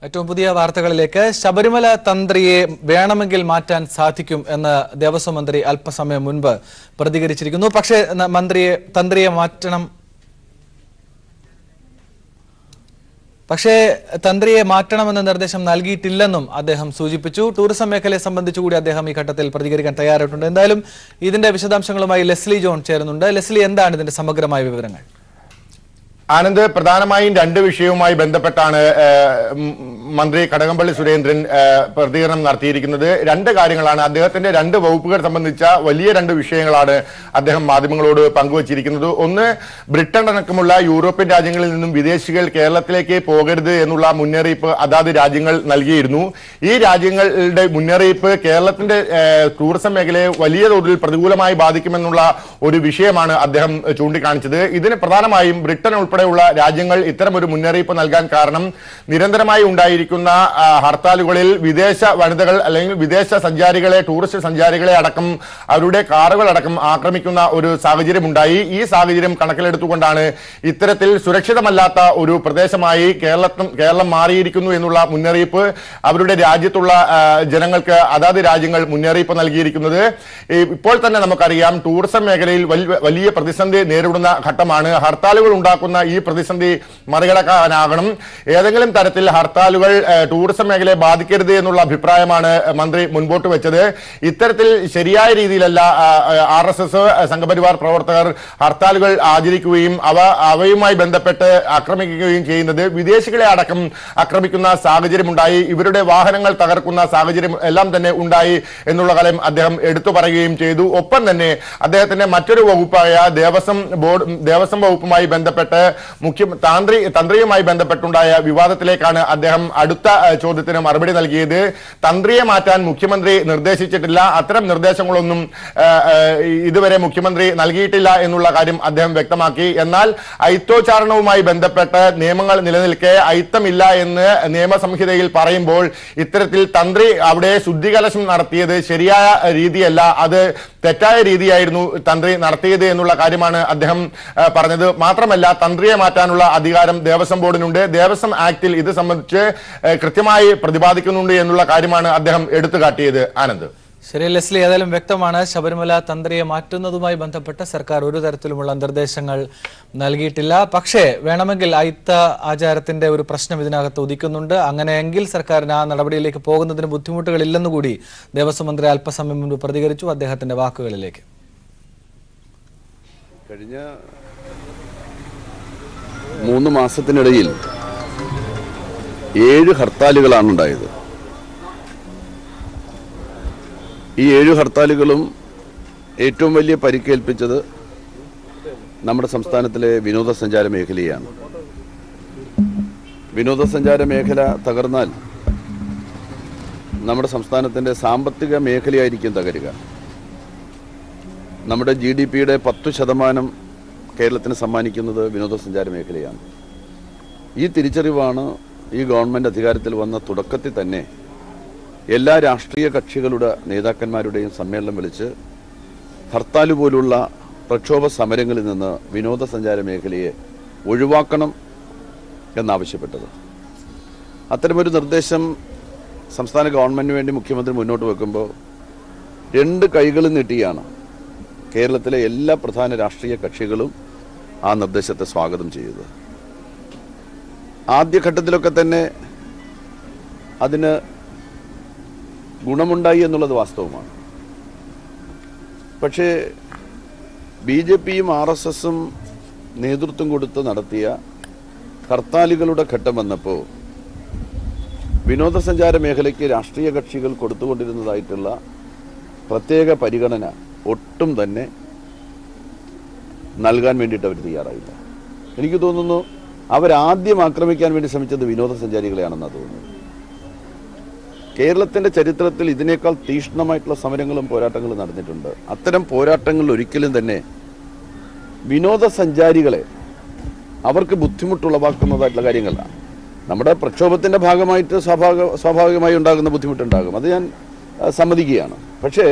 ഏറ്റവും പുതിയ വാർത്തകളിലേക്ക് ശബരിമല തന്ത്രിയെ വേണമെങ്കിൽ മാറ്റാൻ സാധിക്കും എന്ന് ദേവസ്വം മന്ത്രി അല്പസമയം മുൻപ് പ്രതികരിച്ചിരിക്കുന്നു. പക്ഷേ തന്ത്രിയെ മാറ്റണമെന്ന നിർദ്ദേശം നൽകിയിട്ടില്ലെന്നും അദ്ദേഹം സൂചിപ്പിച്ചു. ടൂറിസം മേഖലയെ സംബന്ധിച്ചുകൂടി അദ്ദേഹം ഈ ഘട്ടത്തിൽ പ്രതികരിക്കാൻ തയ്യാറായിട്ടുണ്ട്. എന്തായാലും ഇതിന്റെ വിശദാംശങ്ങളുമായി ലെസ്ലി ജോൺ ചേരുന്നുണ്ട്. ലെസ്ലി, എന്താണ് ഇതിന്റെ സമഗ്രമായ വിവരങ്ങൾ? ആനന്ദ്, പ്രധാനമായും രണ്ട് വിഷയവുമായി ബന്ധപ്പെട്ടാണ് മന്ത്രി കടകംപള്ളി സുരേന്ദ്രൻ പ്രതികരണം നടത്തിയിരിക്കുന്നത്. രണ്ട് കാര്യങ്ങളാണ്. അദ്ദേഹത്തിന്റെ രണ്ട് വകുപ്പുകൾ സംബന്ധിച്ച വലിയ രണ്ട് വിഷയങ്ങളാണ് അദ്ദേഹം മാധ്യമങ്ങളോട് പങ്കുവച്ചിരിക്കുന്നത്. ഒന്ന്, ബ്രിട്ടൻ അടക്കമുള്ള യൂറോപ്യൻ രാജ്യങ്ങളിൽ നിന്നും വിദേശികൾ കേരളത്തിലേക്ക് പോകരുത് എന്നുള്ള മുന്നറിയിപ്പ് അതാത് രാജ്യങ്ങൾ നൽകിയിരുന്നു. ഈ രാജ്യങ്ങളുടെ മുന്നറിയിപ്പ് കേരളത്തിന്റെ ടൂറിസം മേഖലയെ വലിയ തോതിൽ പ്രതികൂലമായി ബാധിക്കുമെന്നുള്ള ഒരു വിഷയമാണ് അദ്ദേഹം ചൂണ്ടിക്കാണിച്ചത്. ഇതിന് പ്രധാനമായും ബ്രിട്ടൻ ഉൾപ്പെടെയുള്ള രാജ്യങ്ങൾ ഇത്തരം ഒരു മുന്നറിയിപ്പ് നൽകാൻ കാരണം ഉണ്ടായിരിക്കുന്ന ഹർത്താലുകളിൽ വിദേശ വനിതകൾ അല്ലെങ്കിൽ വിദേശ സഞ്ചാരികളെ, ടൂറിസ്റ്റ് സഞ്ചാരികളെ അടക്കം അവരുടെ കാറുകൾ അടക്കം ആക്രമിക്കുന്ന ഒരു സാഹചര്യം ഉണ്ടായി. ഈ സാഹചര്യം കണക്കിലെടുത്തുകൊണ്ടാണ് ഇത്തരത്തിൽ സുരക്ഷിതമല്ലാത്ത ഒരു പ്രദേശമായി കേരളം മാറിയിരിക്കുന്നു എന്നുള്ള മുന്നറിയിപ്പ് അവരുടെ രാജ്യത്തുള്ള ജനങ്ങൾക്ക് അതാത് രാജ്യങ്ങൾ മുന്നറിയിപ്പ് നൽകിയിരിക്കുന്നത്. ഇപ്പോൾ തന്നെ നമുക്കറിയാം, ടൂറിസം മേഖലയിൽ വലിയ പ്രതിസന്ധി നേരിടുന്ന ഘട്ടമാണ്. ഹർത്താലുകൾ ഉണ്ടാക്കുന്ന ഈ പ്രതിസന്ധി മറികടക്കാനാകണം. ഏതെങ്കിലും തരത്തിൽ ഹർത്താലുകൾ ടൂറിസം മേഖലയെ ബാധിക്കരുത് എന്നുള്ള അഭിപ്രായമാണ് മന്ത്രി മുൻപോട്ട് വെച്ചത്. ഇത്തരത്തിൽ ശരിയായ രീതിയിലല്ല RSS സംഘപരിവാർ പ്രവർത്തകർ ഹർത്താലുകൾ ആചരിക്കുകയും അവയുമായി ബന്ധപ്പെട്ട് ആക്രമിക്കുകയും ചെയ്യുന്നത്. വിദേശികളെ അടക്കം ആക്രമിക്കുന്ന സാഹചര്യമുണ്ടായി, ഇവരുടെ വാഹനങ്ങൾ തകർക്കുന്ന സാഹചര്യം എല്ലാം തന്നെ ഉണ്ടായി എന്നുള്ള കാര്യം അദ്ദേഹം എടുത്തു പറയുകയും ചെയ്തു. ഒപ്പം തന്നെ അദ്ദേഹത്തിന്റെ മറ്റൊരു വകുപ്പായ ദേവസ്വം വകുപ്പുമായി ബന്ധപ്പെട്ട് തന്ത്രിയുമായി ബന്ധപ്പെട്ടുണ്ടായ വിവാദത്തിലേക്കാണ് അദ്ദേഹം അടുത്ത ചോദ്യത്തിന് മറുപടി നൽകിയത്. തന്ത്രിയെ മാറ്റാൻ മുഖ്യമന്ത്രി നിർദ്ദേശിച്ചിട്ടില്ല, അത്തരം നിർദ്ദേശങ്ങളൊന്നും ഇതുവരെ മുഖ്യമന്ത്രി നൽകിയിട്ടില്ല എന്നുള്ള കാര്യം അദ്ദേഹം വ്യക്തമാക്കി. എന്നാൽ അയിത്തോച്ചാരണവുമായി ബന്ധപ്പെട്ട് നിയമങ്ങൾ നിലനിൽക്കെ അയിത്തമില്ല എന്ന് നിയമസംഹിതയിൽ പറയുമ്പോൾ ഇത്തരത്തിൽ തന്ത്രി അവിടെ ശുദ്ധികലശം നടത്തിയത് ശരിയായ രീതിയല്ല, അത് തെറ്റായ രീതിയായിരുന്നു തന്ത്രി നടത്തിയത് എന്നുള്ള കാര്യമാണ് അദ്ദേഹം പറഞ്ഞത്. മാത്രമല്ല, തന്ത്രിയെ മാറ്റാനുള്ള അധികാരം ദേവസ്വം ബോർഡിനുണ്ട്. ദേവസ്വം ആക്ടിൽ ഇത് സംബന്ധിച്ച് കൃത്യമായി പ്രതിപാദിക്കുന്നുണ്ട് എന്നുള്ള കാര്യമാണ് അദ്ദേഹം എടുത്തുകാട്ടിയത്. ആനന്ദ്, ശരി ലെസ്ലി, ഏതായാലും വ്യക്തമാണ് ശബരിമല തന്ത്രിയെ മാറ്റുന്നതുമായി ബന്ധപ്പെട്ട് സർക്കാർ ഒരു തരത്തിലുമുള്ള നിർദ്ദേശങ്ങൾ നൽകിയിട്ടില്ല. പക്ഷേ വേണമെങ്കിൽ അയിത്ത ആചാരത്തിന്റെ ഒരു പ്രശ്നം ഇതിനകത്ത് ഉദിക്കുന്നുണ്ട്. അങ്ങനെയെങ്കിൽ സർക്കാരിന് ആ നടപടിയിലേക്ക് പോകുന്നതിന് ബുദ്ധിമുട്ടുകളില്ലെന്നുകൂടി ദേവസ്വം മന്ത്രി അല്പസമയം മുൻപ് പ്രതികരിച്ചു. അദ്ദേഹത്തിന്റെ വാക്കുകളിലേക്ക്. കഴിഞ്ഞ 3 മാസത്തിനിടയിൽ 7 ഹർത്താലുകളാണ് ഉണ്ടായത്. ഈ 7 ഹർത്താലുകളും ഏറ്റവും വലിയ പരിക്കേൽപ്പിച്ചത് നമ്മുടെ സംസ്ഥാനത്തിലെ വിനോദസഞ്ചാര മേഖലയാണ്. വിനോദസഞ്ചാര മേഖല തകർന്നാൽ നമ്മുടെ സംസ്ഥാനത്തിൻ്റെ സാമ്പത്തിക മേഖലയായിരിക്കും തകരുക. നമ്മുടെ GDPയുടെ 10% കേരളത്തിന് സമ്മാനിക്കുന്നത് വിനോദസഞ്ചാര മേഖലയാണ്. ഈ തിരിച്ചറിവാണ് ഈ ഗവൺമെൻറ് അധികാരത്തിൽ വന്ന തുടക്കത്തിൽ തന്നെ എല്ലാ രാഷ്ട്രീയ കക്ഷികളുടെ നേതാക്കന്മാരുടെയും സമ്മേളനം വിളിച്ച് ഹർത്താൽ പോലുള്ള പ്രക്ഷോഭ സമരങ്ങളിൽ നിന്ന് വിനോദസഞ്ചാര മേഖലയെ ഒഴിവാക്കണം എന്നാവശ്യപ്പെട്ടത്. അത്തരമൊരു നിർദ്ദേശം സംസ്ഥാന ഗവൺമെൻറ്റിന് വേണ്ടി മുഖ്യമന്ത്രി മുന്നോട്ട് വെക്കുമ്പോൾ 2 കൈകളും നീട്ടിയാണ് കേരളത്തിലെ എല്ലാ പ്രധാന രാഷ്ട്രീയ കക്ഷികളും ആ നിർദ്ദേശത്തെ സ്വാഗതം ചെയ്തത്. ആദ്യഘട്ടത്തിലൊക്കെ തന്നെ അതിന് ഗുണമുണ്ടായി എന്നുള്ളത് വാസ്തവമാണ്. പക്ഷേ BJPയും RSSും നേതൃത്വം കൊടുത്ത് നടത്തിയ ഹർത്താലുകളുടെ ഘട്ടം വന്നപ്പോൾ വിനോദസഞ്ചാര മേഖലയ്ക്ക് രാഷ്ട്രീയ കക്ഷികൾ കൊടുത്തുകൊണ്ടിരുന്നതായിട്ടുള്ള പ്രത്യേക പരിഗണന ഒട്ടും തന്നെ നൽകാൻ വേണ്ടിയിട്ട് അവർ തയ്യാറായില്ല. എനിക്ക് തോന്നുന്നു അവരാദ്യം ആക്രമിക്കാൻ വേണ്ടി ശ്രമിച്ചത് വിനോദസഞ്ചാരികളെയാണെന്നാണ് തോന്നുന്നത്. കേരളത്തിൻ്റെ ചരിത്രത്തിൽ ഇതിനേക്കാൾ തീക്ഷ്ണമായിട്ടുള്ള സമരങ്ങളും പോരാട്ടങ്ങളും നടന്നിട്ടുണ്ട്. അത്തരം പോരാട്ടങ്ങളിൽ ഒരിക്കലും തന്നെ വിനോദസഞ്ചാരികളെ അവർക്ക് ബുദ്ധിമുട്ടുളവാക്കുന്നതായിട്ടുള്ള കാര്യങ്ങളാണ്. നമ്മുടെ പ്രക്ഷോഭത്തിൻ്റെ ഭാഗമായിട്ട് സ്വാഭാവികമായി ഉണ്ടാകുന്ന ബുദ്ധിമുട്ടുണ്ടാകും, അത് ഞാൻ സമ്മതിക്കുകയാണ്. പക്ഷേ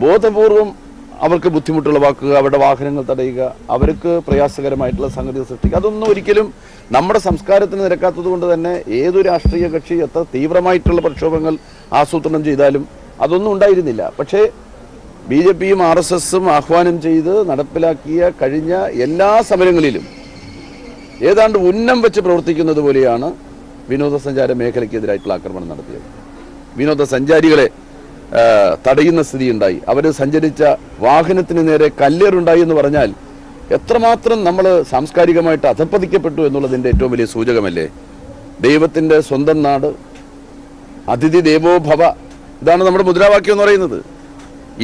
ബോധപൂർവം അവർക്ക് ബുദ്ധിമുട്ടുളവാക്കുക, അവരുടെ വാഹനങ്ങൾ തടയുക, അവർക്ക് പ്രയാസകരമായിട്ടുള്ള സംഗതി സൃഷ്ടിക്കുക, അതൊന്നും ഒരിക്കലും നമ്മുടെ സംസ്കാരത്തിന് നിരക്കാത്തത് കൊണ്ട് തന്നെ ഏതു രാഷ്ട്രീയ കക്ഷി എത്ര തീവ്രമായിട്ടുള്ള പ്രക്ഷോഭങ്ങൾ ആസൂത്രണം ചെയ്താലും അതൊന്നും ഉണ്ടായിരുന്നില്ല. പക്ഷേ BJPയും RSSും ആഹ്വാനം ചെയ്ത് നടപ്പിലാക്കിയ കഴിഞ്ഞ എല്ലാ സമരങ്ങളിലും ഏതാണ്ട് ഉന്നം വെച്ച് പ്രവർത്തിക്കുന്നത് പോലെയാണ് വിനോദസഞ്ചാര മേഖലയ്ക്കെതിരായിട്ടുള്ള ആക്രമണം നടത്തിയത്. വിനോദസഞ്ചാരികളെ തടയുന്ന സ്ഥിതി ഉണ്ടായി. അവർ സഞ്ചരിച്ച വാഹനത്തിന് നേരെ കല്ലേറുണ്ടായി എന്ന് പറഞ്ഞാൽ എത്രമാത്രം നമ്മൾ സാംസ്കാരികമായിട്ട് അധപ്പതിക്കപ്പെട്ടു എന്നുള്ളതിൻ്റെ ഏറ്റവും വലിയ സൂചകമല്ലേ? ദൈവത്തിൻ്റെ സ്വന്തം നാട്, അതിഥി ദേവോ ഭവ, ഇതാണ് നമ്മുടെ മുദ്രാവാക്യം എന്ന് പറയുന്നത്.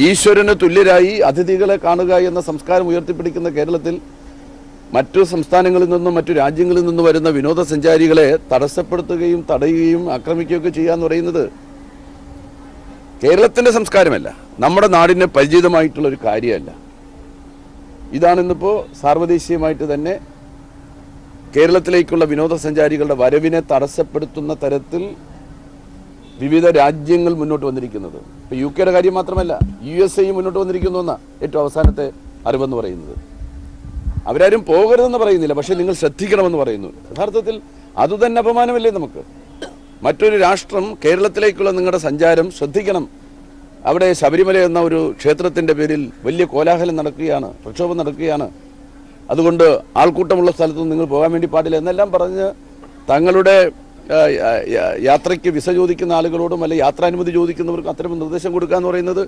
ഈശ്വരന് തുല്യരായി അതിഥികളെ കാണുക എന്ന സംസ്കാരം ഉയർത്തിപ്പിടിക്കുന്ന കേരളത്തിൽ മറ്റു സംസ്ഥാനങ്ങളിൽ നിന്നും മറ്റു രാജ്യങ്ങളിൽ നിന്നും വരുന്ന വിനോദസഞ്ചാരികളെ തടസ്സപ്പെടുത്തുകയും തടയുകയും ആക്രമിക്കുകയൊക്കെ ചെയ്യുക എന്ന് പറയുന്നത് കേരളത്തിൻ്റെ സംസ്കാരമല്ല, നമ്മുടെ നാടിന് പരിചിതമായിട്ടുള്ള ഒരു കാര്യമല്ല. ഇതാണിന്നിപ്പോൾ സാർവദേശീയമായിട്ട് തന്നെ കേരളത്തിലേക്കുള്ള വിനോദസഞ്ചാരികളുടെ വരവിനെ തടസ്സപ്പെടുത്തുന്ന തരത്തിൽ വിവിധ രാജ്യങ്ങൾ മുന്നോട്ട് വന്നിരിക്കുന്നത്. ഇപ്പോൾ UK കാര്യം മാത്രമല്ല, USA മുന്നോട്ട് വന്നിരിക്കുന്നു എന്നാണ് ഏറ്റവും അവസാനത്തെ അറിവെന്ന് പറയുന്നത്. അവരാരും പോകരുതെന്ന് പറയുന്നില്ല, പക്ഷേ നിങ്ങൾ ശ്രദ്ധിക്കണമെന്ന് പറയുന്നു. യഥാർത്ഥത്തിൽ അതുതന്നെ അപമാനമല്ലേ നമുക്ക്? മറ്റൊരു രാഷ്ട്രം കേരളത്തിലേക്കുള്ള നിങ്ങളുടെ സഞ്ചാരം ശ്രദ്ധിക്കണം. അവിടെ ശബരിമല എന്ന ഒരു ക്ഷേത്രത്തിൻ്റെ പേരിൽ വലിയ കോലാഹലം നടക്കുകയാണ്, പ്രക്ഷോഭം നടക്കുകയാണ്, അതുകൊണ്ട് ആൾക്കൂട്ടമുള്ള സ്ഥലത്തൊന്നും നിങ്ങൾ പോകാൻ വേണ്ടി പാടില്ല എന്നെല്ലാം പറഞ്ഞ് തങ്ങളുടെ യാത്രയ്ക്ക് വിസ ചോദിക്കുന്ന ആളുകളോടും അല്ലെ യാത്രാനുമതി ചോദിക്കുന്നവർക്കും അത്തരം നിർദ്ദേശം കൊടുക്കുക എന്ന് പറയുന്നത്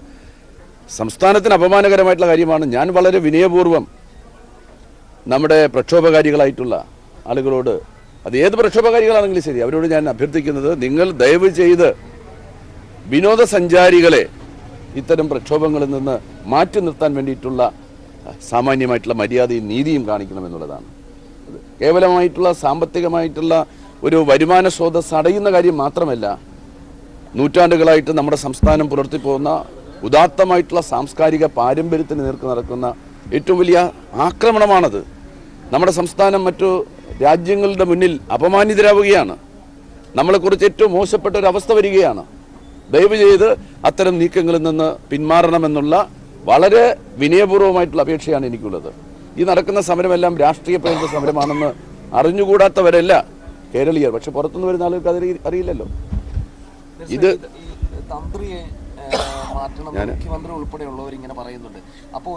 സംസ്ഥാനത്തിന് അപമാനകരമായിട്ടുള്ള കാര്യമാണ്. ഞാൻ വളരെ വിനയപൂർവ്വം നമ്മുടെ പ്രക്ഷോഭകാരികളായിട്ടുള്ള ആളുകളോട്, അത് ഏത് പ്രക്ഷോഭകാരികളാണെങ്കിലും ശരി, അവരോട് ഞാൻ അഭ്യർത്ഥിക്കുന്നത്, നിങ്ങൾ ദയവ് ചെയ്ത് വിനോദസഞ്ചാരികളെ ഇത്തരം പ്രക്ഷോഭങ്ങളിൽ നിന്ന് മാറ്റി നിർത്താൻ വേണ്ടിയിട്ടുള്ള സാമാന്യമായിട്ടുള്ള മര്യാദയും നീതിയും കാണിക്കണമെന്നുള്ളതാണ്. കേവലമായിട്ടുള്ള സാമ്പത്തികമായിട്ടുള്ള ഒരു വരുമാന സ്രോതസ് അടയുന്ന കാര്യം മാത്രമല്ല, നൂറ്റാണ്ടുകളായിട്ട് നമ്മുടെ സംസ്ഥാനം പുലർത്തിപ്പോകുന്ന ഉദാത്തമായിട്ടുള്ള സാംസ്കാരിക പാരമ്പര്യത്തിന് നേർക്ക് നടക്കുന്ന ഏറ്റവും വലിയ ആക്രമണമാണത്. നമ്മുടെ സംസ്ഥാനം മറ്റു രാജ്യങ്ങളുടെ മുന്നിൽ അപമാനിതരാവുകയാണ്. നമ്മളെക്കുറിച്ച് ഏറ്റവും മോശപ്പെട്ട ഒരു അവസ്ഥ വരികയാണ്. ദയവ് ചെയ്ത് അത്തരം നീക്കങ്ങളിൽ നിന്ന് പിന്മാറണമെന്നുള്ള വളരെ വിനയപൂർവ്വമായിട്ടുള്ള അപേക്ഷയാണ് എനിക്കുള്ളത്. ഈ നടക്കുന്ന സമരമെല്ലാം രാഷ്ട്രീയ പ്രേരിത സമരമാണെന്ന് അറിഞ്ഞുകൂടാത്തവരല്ല കേരളീയർ, പക്ഷെ പുറത്തുനിന്ന് വരുന്ന ആളുകൾക്ക് അത് അറിയില്ലല്ലോ. ഇത് തന്ത്രിയെ മാറ്റണം മുഖ്യമന്ത്രി ഉൾപ്പെടെയുള്ളവർ ഇങ്ങനെ പറയുന്നുണ്ട്. അപ്പോൾ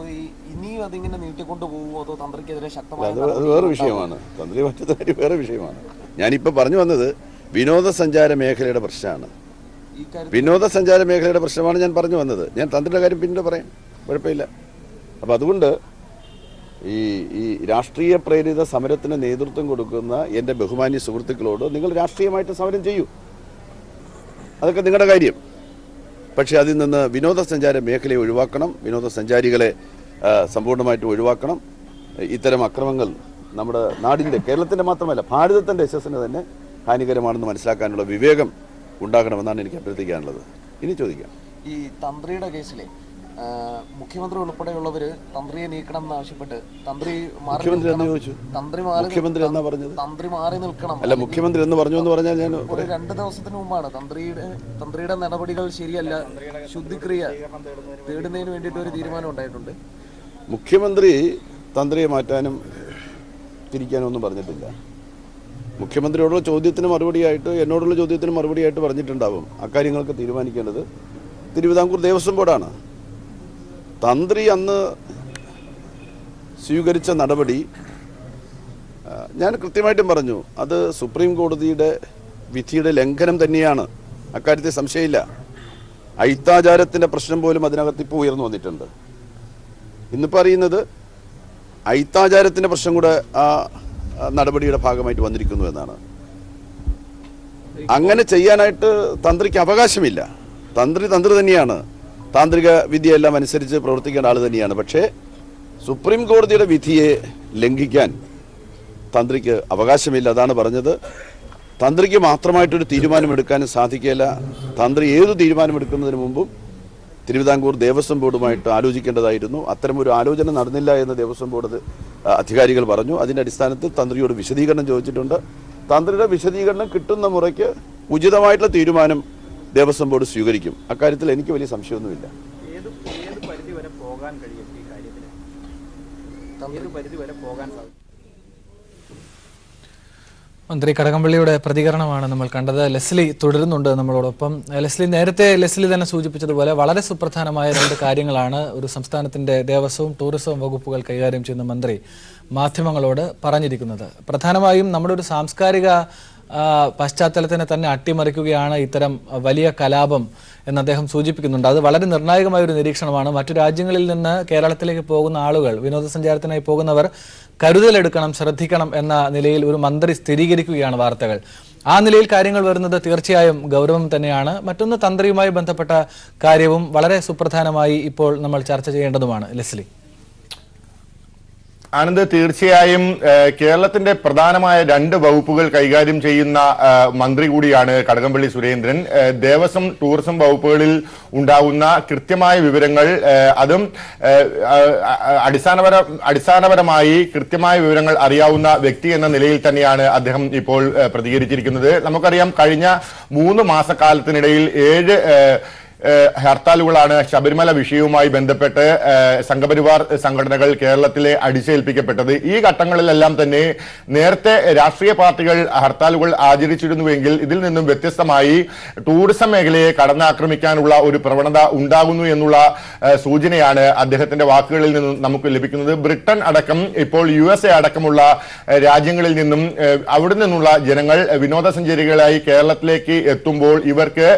ഇനിയും അതിങ്ങനെ നീട്ടിക്കൊണ്ടു പോകുമോ, അതോ തന്ത്രിക്കെതിരെ ശക്തമായ അത് വേറെ വിഷയമാണ്. തന്ത്രി മാറ്റുന്ന കാര്യം വേറെ വിഷയമാണ്. ഞാനിപ്പോൾ പറഞ്ഞു വന്നത് വിനോദസഞ്ചാര മേഖലയുടെ പ്രശ്നമാണ്. വിനോദസഞ്ചാര മേഖലയുടെ പ്രശ്നമാണ് ഞാൻ പറഞ്ഞു വന്നത്. ഞാൻ തന്ത്രിയുടെ കാര്യം പിന്നീട് പറയാം, കുഴപ്പമില്ല. അപ്പം അതുകൊണ്ട് ഈ രാഷ്ട്രീയ പ്രേരിത സമരത്തിന് നേതൃത്വം കൊടുക്കുന്ന എൻ്റെ ബഹുമാന്യ സുഹൃത്തുക്കളോട്, നിങ്ങൾ രാഷ്ട്രീയമായിട്ട് സമരം ചെയ്യൂ, അതൊക്കെ നിങ്ങളുടെ കാര്യം. പക്ഷേ അതിൽ നിന്ന് വിനോദസഞ്ചാര മേഖലയെ ഒഴിവാക്കണം, വിനോദസഞ്ചാരികളെ സമ്പൂർണ്ണമായിട്ട് ഒഴിവാക്കണം. ഇത്തരം അക്രമങ്ങൾ നമ്മുടെ നാടിൻ്റെ, കേരളത്തിൻ്റെ മാത്രമല്ല ഭാരതത്തിൻ്റെ യശസ്സിന് തന്നെ ഹാനികരമാണെന്ന് മനസ്സിലാക്കാനുള്ള വിവേകം ഉണ്ടാകണമെന്നാണ് എനിക്ക് അഭ്യർത്ഥിക്കാനുള്ളത്. ഇനി ചോദിക്കാം, ഈ തന്ത്രിയുടെ കേസിലെ മുഖ്യമന്ത്രി ഉൾപ്പെടെയുള്ളവർ തന്ത്രിയെ നീക്കണം എന്നാവശ്യപ്പെട്ട് തന്ത്രി മാറി നിൽക്കണം. അല്ല, മുഖ്യമന്ത്രി എന്ന് പറഞ്ഞു എന്ന് പറഞ്ഞാൽ ഞാൻ 2 ദിവസത്തിന് മുമ്പാണ് തന്ത്രിയുടെ നടപടികൾ ശരിയല്ല, ശുദ്ധിക്രിയ തേടുന്നതിന് വേണ്ടിയിട്ട് ഒരു തീരുമാനം ഉണ്ടായിട്ടുണ്ട്. മുഖ്യമന്ത്രി തന്ത്രിയെ മാറ്റാനും തിരിക്കാനും ഒന്നും പറഞ്ഞിട്ടില്ല. മുഖ്യമന്ത്രിയോടുള്ള ചോദ്യത്തിന് മറുപടിയായിട്ട്, എന്നോടുള്ള ചോദ്യത്തിന് മറുപടിയായിട്ട് പറഞ്ഞിട്ടുണ്ടാവും അക്കാര്യങ്ങൾക്ക് തീരുമാനിക്കേണ്ടത് തിരുവിതാംകൂർ ദേവസ്വം ബോർഡാണ്. തന്ത്രി അന്ന് സ്വീകരിച്ച നടപടി ഞാൻ കൃത്യമായിട്ടും പറഞ്ഞു, അത് സുപ്രീം കോടതിയുടെ വിധിയുടെ ലംഘനം തന്നെയാണ്, അക്കാര്യത്തിൽ സംശയമില്ല. അയിത്താചാരത്തിൻ്റെ പ്രശ്നം പോലും അതിനകത്ത് ഇപ്പോൾ ഉയർന്നു വന്നിട്ടുണ്ട്. ഇന്നിപ്പോൾ അറിയുന്നത് അയിത്താചാരത്തിൻ്റെ പ്രശ്നം കൂടെ ആ നടപടിയുടെ ഭാഗമായിട്ട് വന്നിരിക്കുന്നു എന്നാണ്. അങ്ങനെ ചെയ്യാനായിട്ട് തന്ത്രിക്ക് അവകാശമില്ല. തന്ത്രി തന്നെയാണ്, താന്ത്രിക വിദ്യയെല്ലാം അനുസരിച്ച് പ്രവർത്തിക്കേണ്ട ആൾ തന്നെയാണ്. പക്ഷേ സുപ്രീം കോടതിയുടെ വിധിയെ ലംഘിക്കാൻ തന്ത്രിക്ക് അവകാശമില്ല. അതാണ് പറഞ്ഞത്. തന്ത്രിക്ക് മാത്രമായിട്ടൊരു തീരുമാനമെടുക്കാനും സാധിക്കില്ല. തന്ത്രി ഏതു തീരുമാനമെടുക്കുന്നതിന് മുമ്പും തിരുവിതാംകൂർ ദേവസ്വം ബോർഡുമായിട്ട് ആലോചിക്കേണ്ടതായിരുന്നു. അത്തരമൊരു ആലോചന നടന്നില്ല എന്ന് ദേവസ്വം ബോർഡ് അധികാരികൾ പറഞ്ഞു. അതിൻ്റെ അടിസ്ഥാനത്തിൽ തന്ത്രിയോട് വിശദീകരണം ചോദിച്ചിട്ടുണ്ട്. തന്ത്രിയുടെ വിശദീകരണം കിട്ടുന്ന മുറയ്ക്ക് ഉചിതമായിട്ടുള്ള തീരുമാനം ദേവസ്വം ബോർഡ് സ്വീകരിക്കും. അക്കാര്യത്തിൽ എനിക്ക് വലിയ സംശയമൊന്നുമില്ല. പോകാൻ കഴിയും? ഈ കാര്യത്തിൽ ഏത് പരിധി വരെ പോകാൻ സാധിക്കും? മന്ത്രി കടകംപള്ളിയുടെ പ്രതികരണമാണ് നമ്മൾ കണ്ടത്. ലെസ്ലി തുടരുന്നുണ്ട് നമ്മളോടൊപ്പം. നേരത്തെ ലെസ്ലി തന്നെ സൂചിപ്പിച്ചതുപോലെ വളരെ സുപ്രധാനമായ രണ്ട് കാര്യങ്ങളാണ് ഒരു സംസ്ഥാനത്തിന്റെ ദേവസ്വവും ടൂറിസവും വകുപ്പുകൾ കൈകാര്യം ചെയ്യുന്ന മന്ത്രി മാധ്യമങ്ങളോട് പറഞ്ഞിരിക്കുന്നത്. പ്രധാനമായും നമ്മുടെ ഒരു സാംസ്കാരിക പശ്ചാത്തലത്തിനെ തന്നെ അട്ടിമറിക്കുകയാണ് ഇത്തരം വലിയ കലാപം എന്ന് അദ്ദേഹം സൂചിപ്പിക്കുന്നുണ്ട്. അത് വളരെ നിർണായകമായ ഒരു നിരീക്ഷണമാണ്. മറ്റു രാജ്യങ്ങളിൽ നിന്ന് കേരളത്തിലേക്ക് പോകുന്ന ആളുകൾ, വിനോദസഞ്ചാരത്തിനായി പോകുന്നവർ കരുതലെടുക്കണം, ശ്രദ്ധിക്കണം എന്ന നിലയിൽ ഒരു മന്ത്രി സ്ഥിരീകരിക്കുകയാണ് വാർത്തകൾ. ആ നിലയിൽ കാര്യങ്ങൾ വരുന്നത് തീർച്ചയായും ഗൗരവം തന്നെയാണ്. മറ്റൊന്ന് തന്ത്രിയുമായി ബന്ധപ്പെട്ട കാര്യവും വളരെ സുപ്രധാനമായി ഇപ്പോൾ നമ്മൾ ചർച്ച ചെയ്യേണ്ടതുമാണ്. ലെസ്ലി. ആനന്ദ്, തീർച്ചയായും കേരളത്തിന്റെ പ്രധാനമായ രണ്ട് വകുപ്പുകൾ കൈകാര്യം ചെയ്യുന്ന മന്ത്രി കൂടിയാണ് കടകംപള്ളി സുരേന്ദ്രൻ. ദേവസ്വം ടൂറിസം വകുപ്പുകളിൽ ഉണ്ടാകുന്ന കൃത്യമായ വിവരങ്ങൾ, അതും അടിസ്ഥാനപരമായി കൃത്യമായ വിവരങ്ങൾ അറിയാവുന്ന വ്യക്തി എന്ന നിലയിൽ തന്നെയാണ് അദ്ദേഹം ഇപ്പോൾ പ്രതികരിച്ചിരിക്കുന്നത്. നമുക്കറിയാം, കഴിഞ്ഞ 3 മാസക്കാലത്തിനിടയിൽ 7 ഹർത്താലുകളാണ് ശബരിമല വിഷയവുമായി ബന്ധപ്പെട്ട് സംഘപരിവാർ സംഘടനകൾ കേരളത്തിലെ അടിച്ചേൽപ്പിക്കപ്പെട്ടത്. ഈ ഘട്ടങ്ങളിലെല്ലാം തന്നെ നേരത്തെ രാഷ്ട്രീയ പാർട്ടികൾ ഹർത്താലുകൾ ആചരിച്ചിരുന്നുവെങ്കിൽ ഇതിൽ നിന്നും വ്യത്യസ്തമായി ടൂറിസം മേഖലയെ കടന്നാക്രമിക്കാനുള്ള ഒരു പ്രവണത ഉണ്ടാകുന്നു എന്നുള്ള സൂചനയാണ് അദ്ദേഹത്തിന്റെ വാക്കുകളിൽ നിന്നും നമുക്ക് ലഭിക്കുന്നത്. ബ്രിട്ടൻ അടക്കം, ഇപ്പോൾ USA അടക്കമുള്ള രാജ്യങ്ങളിൽ നിന്നും അവിടെ നിന്നുള്ള ജനങ്ങൾ വിനോദസഞ്ചാരികളായി കേരളത്തിലേക്ക് എത്തുമ്പോൾ ഇവർക്ക്